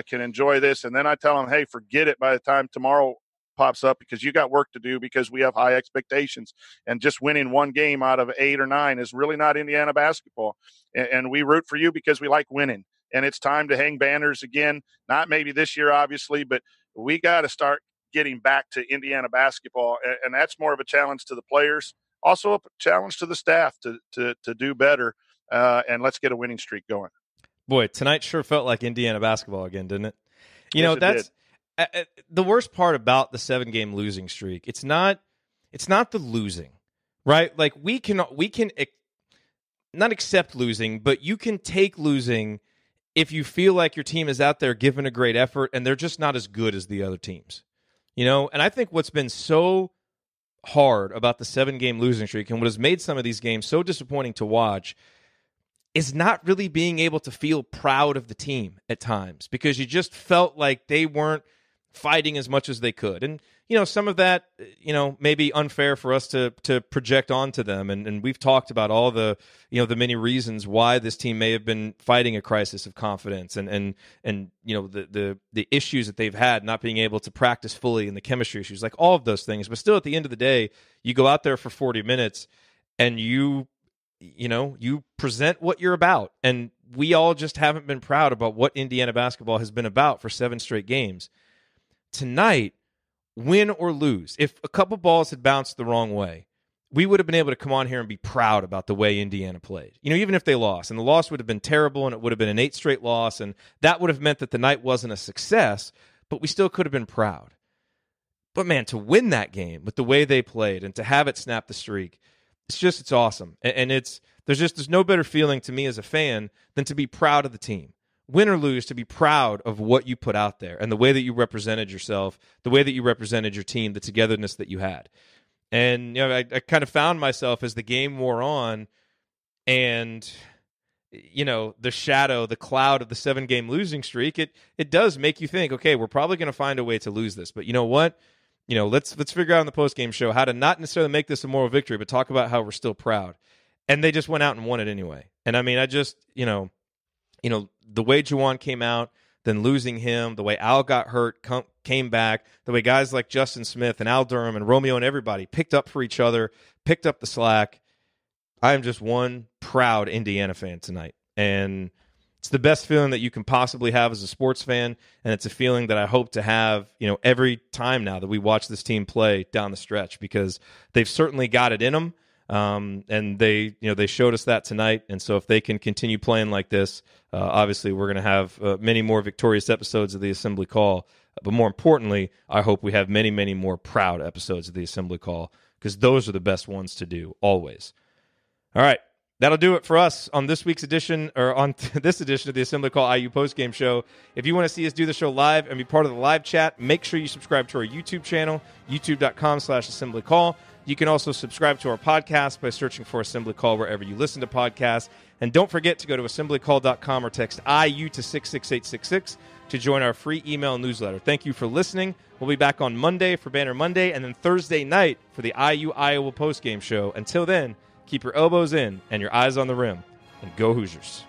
can enjoy this. And then I tell them, hey, forget it by the time tomorrow pops up, because you got work to do, because we have high expectations. And just winning one game out of 8 or 9 is really not Indiana basketball. And we root for you because we like winning. And it's time to hang banners again. Not maybe this year, obviously, but we got to start getting back to Indiana basketball. And that's more of a challenge to the players also a challenge to the staff to do better. And let's get a winning streak going. Boy, tonight sure felt like Indiana basketball again, didn't it? Yes, That's the worst part about the 7-game losing streak. It's not the losing, right? Like we can not accept losing, but you can take losing if you feel like your team is out there giving a great effort and they're just not as good as the other teams. And I think what's been so hard about the 7-game losing streak and what has made some of these games so disappointing to watch is not really being able to feel proud of the team at times, because you just felt like they weren't fighting as much as they could. And, some of that, may be unfair for us to project onto them. And we've talked about all the, the many reasons why this team may have been fighting a crisis of confidence and the issues that they've had, not being able to practice fully, and the chemistry issues, like all of those things. But still, at the end of the day, you go out there for 40 minutes and you present what you're about. And we all just haven't been proud about what Indiana basketball has been about for 7 straight games. Tonight, win or lose, if a couple balls had bounced the wrong way, we would have been able to come on here and be proud about the way Indiana played. Even if they lost, and the loss would have been terrible, and it would have been an 8 straight loss, and that would have meant that the night wasn't a success, but we still could have been proud. But man, to win that game with the way they played and to have it snap the streak, it's awesome. And there's no better feeling to me as a fan than to be proud of the team. Win or lose, to be proud of what you put out there and the way that you represented yourself, the way that you represented your team, the togetherness that you had. And I kind of found myself as the game wore on, and the shadow, the cloud of the 7-game losing streak, it does make you think, okay, we're probably going to find a way to lose this. But you know what? Let's figure out on the postgame show how to not necessarily make this a moral victory, but talk about how we're still proud. And they just went out and won it anyway. And I mean, I just, the way Juwan came out, then losing him, the way Al got hurt, came back, the way guys like Justin Smith and Al Durham and Romeo and everybody picked up for each other, picked up the slack. I am just one proud Indiana fan tonight. And it's the best feeling that you can possibly have as a sports fan, and it's a feeling that I hope to have, every time now that we watch this team play down the stretch, because they've certainly got it in them. And they showed us that tonight. And so if they can continue playing like this, obviously we're going to have many more victorious episodes of the Assembly Call. But more importantly, I hope we have many, many more proud episodes of the Assembly Call, because those are the best ones to do always. All right. That'll do it for us on this week's edition, or on this edition of the Assembly Call IU Postgame Show. If you want to see us do the show live and be part of the live chat, make sure you subscribe to our YouTube channel, youtube.com/Assembly Call. You can also subscribe to our podcast by searching for Assembly Call wherever you listen to podcasts. And don't forget to go to assemblycall.com or text IU to 66866 to join our free email newsletter. Thank you for listening. We'll be back on Monday for Banner Monday, and then Thursday night for the IU Iowa Postgame Show. Until then, keep your elbows in and your eyes on the rim, and go Hoosiers.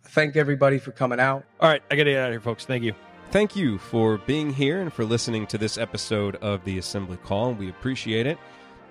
Thank everybody for coming out. All right, I got to get out of here, folks. Thank you. Thank you for being here and for listening to this episode of the Assembly Call. We appreciate it.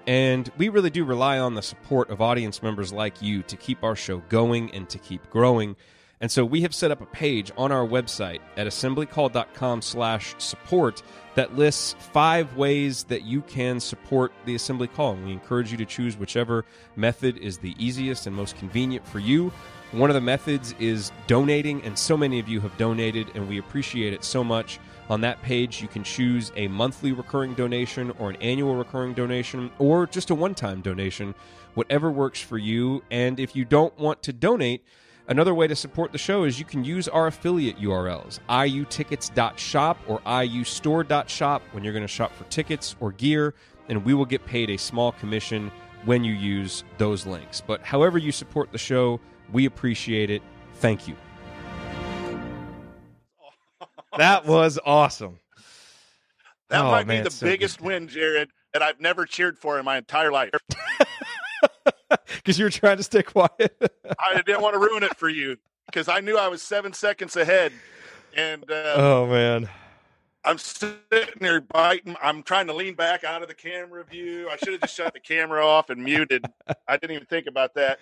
And we really do rely on the support of audience members like you to keep our show going and to keep growing. And so we have set up a page on our website at assemblycall.com/support that lists 5 ways that you can support the Assembly Call. And we encourage you to choose whichever method is the easiest and most convenient for you. One of the methods is donating, and so many of you have donated, and we appreciate it so much. On that page, you can choose a monthly recurring donation or an annual recurring donation or just a one-time donation, whatever works for you. And if you don't want to donate, another way to support the show is you can use our affiliate URLs, iutickets.shop or iustore.shop, when you're going to shop for tickets or gear, and we will get paid a small commission when you use those links. But however you support the show, we appreciate it. Thank you. That was awesome. That might be the biggest win, Jerod, that I've never cheered for in my entire life. Because you were trying to stay quiet. I didn't want to ruin it for you, because I knew I was 7 seconds ahead. And oh, man. I'm sitting there biting. I'm trying to lean back out of the camera view. I should have just shut the camera off and muted. I didn't even think about that.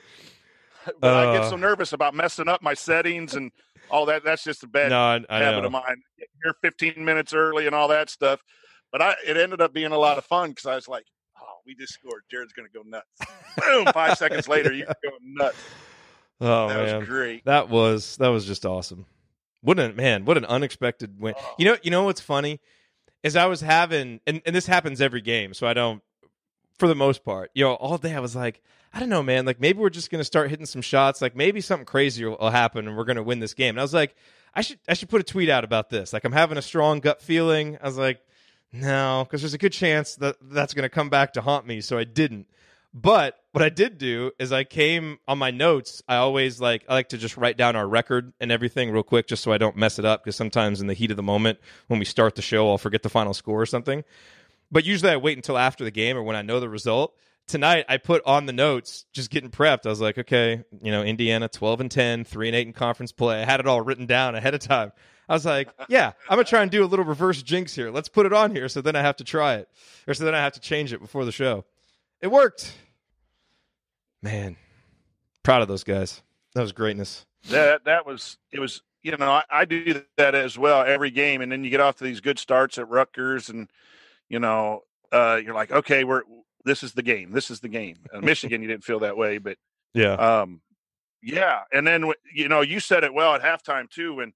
But I get so nervous about messing up my settings and all that. That's just a bad habit of mine. You're 15 minutes early and all that stuff. But it ended up being a lot of fun because I was like, oh, we just scored. Jared's going to go nuts. Boom! 5 seconds later, you're going nuts. Oh, that man. was great. That was just awesome. What an unexpected win. Oh. You know what's funny is I was having, and this happens every game, so I don't, for the most part, all day I was like, I don't know, man, like maybe we're just going to start hitting some shots, like maybe something crazy will happen and we're going to win this game. And I was like, I should put a tweet out about this. Like, I'm having a strong gut feeling. I was like, no, because there's a good chance that that's going to come back to haunt me, so I didn't. But what I did do is I came on my notes. I like to just write down our record and everything real quick just so I don't mess it up, because sometimes in the heat of the moment when we start the show, I'll forget the final score or something. But usually I wait until after the game or when I know the result. Tonight I put on the notes, just getting prepped. I was like, okay, Indiana 12-10, 3-8 in conference play. I had it all written down ahead of time. I was like, yeah, I'm going to try and do a little reverse jinx here. Let's put it on here so then I have to try it, or so then I have to change it before the show. It worked. Man, proud of those guys. That was greatness. It was, I do that as well every game. And then you get off to these good starts at Rutgers and, you're like, okay, this is the game. This is the game. Michigan, you didn't feel that way, but yeah. Yeah. And then, you said it well at halftime too, when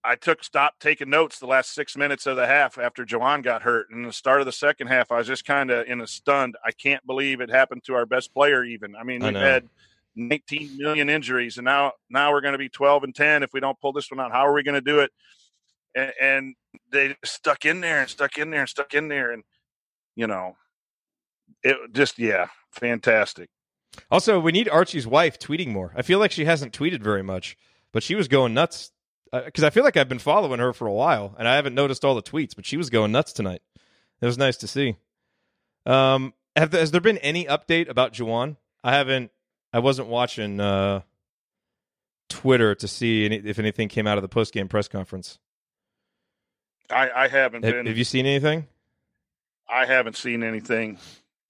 I stopped taking notes the last 6 minutes of the half after Juwan got hurt. And the start of the second half, I was just kind of in a stunned. I can't believe it happened to our best player even. I mean, we've had 19 million injuries, and now we're going to be 12-10 if we don't pull this one out. How are we going to do it? And they stuck in there. And, it just, fantastic. Also, we need Archie's wife tweeting more. I feel like she hasn't tweeted very much, but she was going nuts. Because I feel like I've been following her for a while, and I haven't noticed all the tweets, but she was going nuts tonight. It was nice to see. Has there been any update about Juwan? I wasn't watching Twitter to see if anything came out of the postgame press conference. I haven't been. Have you seen anything? I haven't seen anything.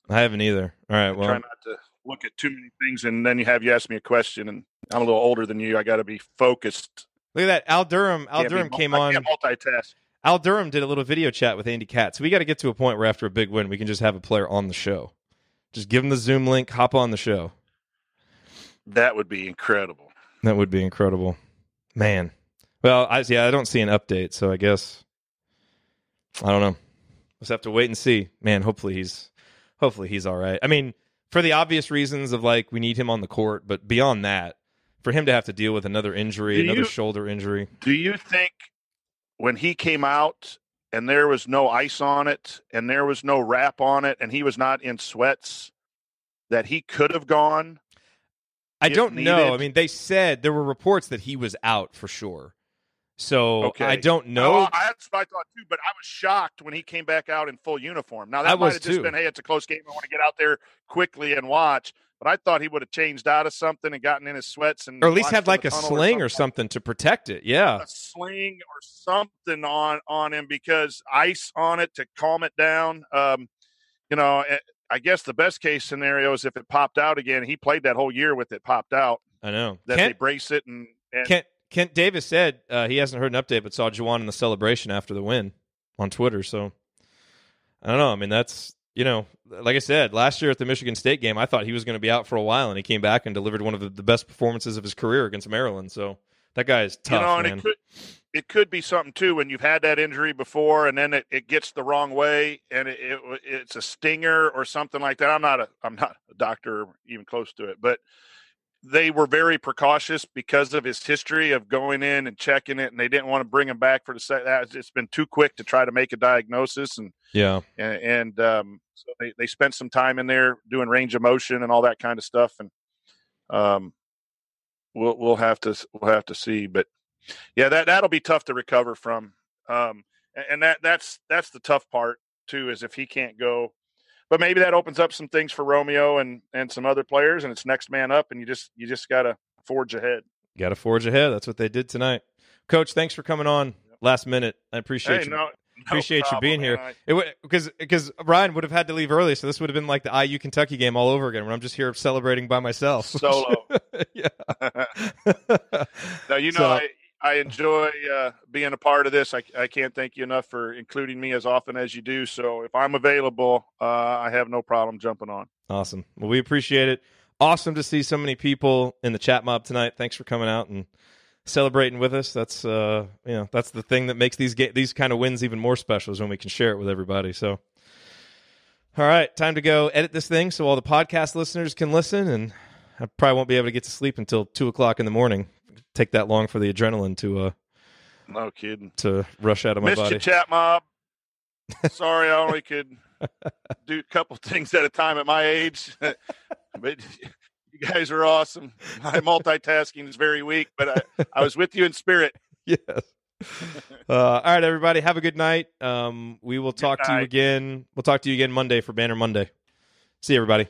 I haven't either. All right, well. Try not to look at too many things, and then you ask me a question, and I'm a little older than you. I got to be focused. Look at that. Al Durham came on. I can't multitask. Al Durham did a little video chat with Andy Katz. So we got to get to a point where after a big win, we can just have a player on the show. Just give him the Zoom link, hop on the show. That would be incredible. That would be incredible. Man. Well, I don't see an update, so I guess I don't know. Let's have to wait and see. Man, hopefully he's all right. I mean, for the obvious reasons of like we need him on the court, but beyond that, for him to have to deal with another injury, another shoulder injury. Do you think when he came out and there was no ice on it and there was no wrap on it and he was not in sweats, that he could have gone? I don't know. I mean, they said there were reports that he was out for sure. So okay. I don't know. That's what I thought too, but I was shocked when he came back out in full uniform. Now that might have just been, hey, it's a close game. I want to get out there quickly and watch. But I thought he would have changed out of something and gotten in his sweats, and or at least had like a sling or something to protect it. Yeah, a sling or something on him, because ice on it to calm it down. I guess the best case scenario is if it popped out again. He played that whole year with it popped out. I know that they brace it and Kent Davis said he hasn't heard an update, but saw Juwan in the celebration after the win on Twitter. So I don't know. I mean, that's. Like I said, last year at the Michigan State game, I thought he was going to be out for a while, and he came back and delivered one of the best performances of his career against Maryland. So that guy is tough, and man. It could be something, too, when you've had that injury before and then it gets the wrong way and it's a stinger or something like that. I'm not a doctor or even close to it, but they were very precautious because of his history of going in and checking it, and they didn't want to bring him back for the second. It's been too quick to try to make a diagnosis, and so they spent some time in there doing range of motion and all that kind of stuff, and we'll have to see, but yeah, that'll be tough to recover from, and that's the tough part too, is if he can't go. But maybe that opens up some things for Romeo and some other players, and it's next man up, and you just got to forge ahead. Got to forge ahead. That's what they did tonight. Coach, thanks for coming on last minute. I appreciate you. Appreciate you being here. Because Ryan would have had to leave early, so this would have been like the IU Kentucky game all over again when I'm just here celebrating by myself. Solo. Yeah. No, I enjoy being a part of this. I can't thank you enough for including me as often as you do. So if I'm available, I have no problem jumping on. Awesome. Well, we appreciate it. Awesome to see so many people in the chat mob tonight. Thanks for coming out and celebrating with us. That's that's the thing that makes these kind of wins even more special, is when we can share it with everybody. So, all right, time to go edit this thing so all the podcast listeners can listen. And I probably won't be able to get to sleep until 2:00 in the morning. Take that long for the adrenaline to no kidding to rush out of my Missed body. you, chat mob. Sorry, I only could do a couple things at a time at my age. But you guys are awesome. My multitasking is very weak, but I was with you in spirit. Yes. All right, everybody. Have a good night. We will talk to you again. We'll talk to you again Monday for Banner Monday. See you, everybody.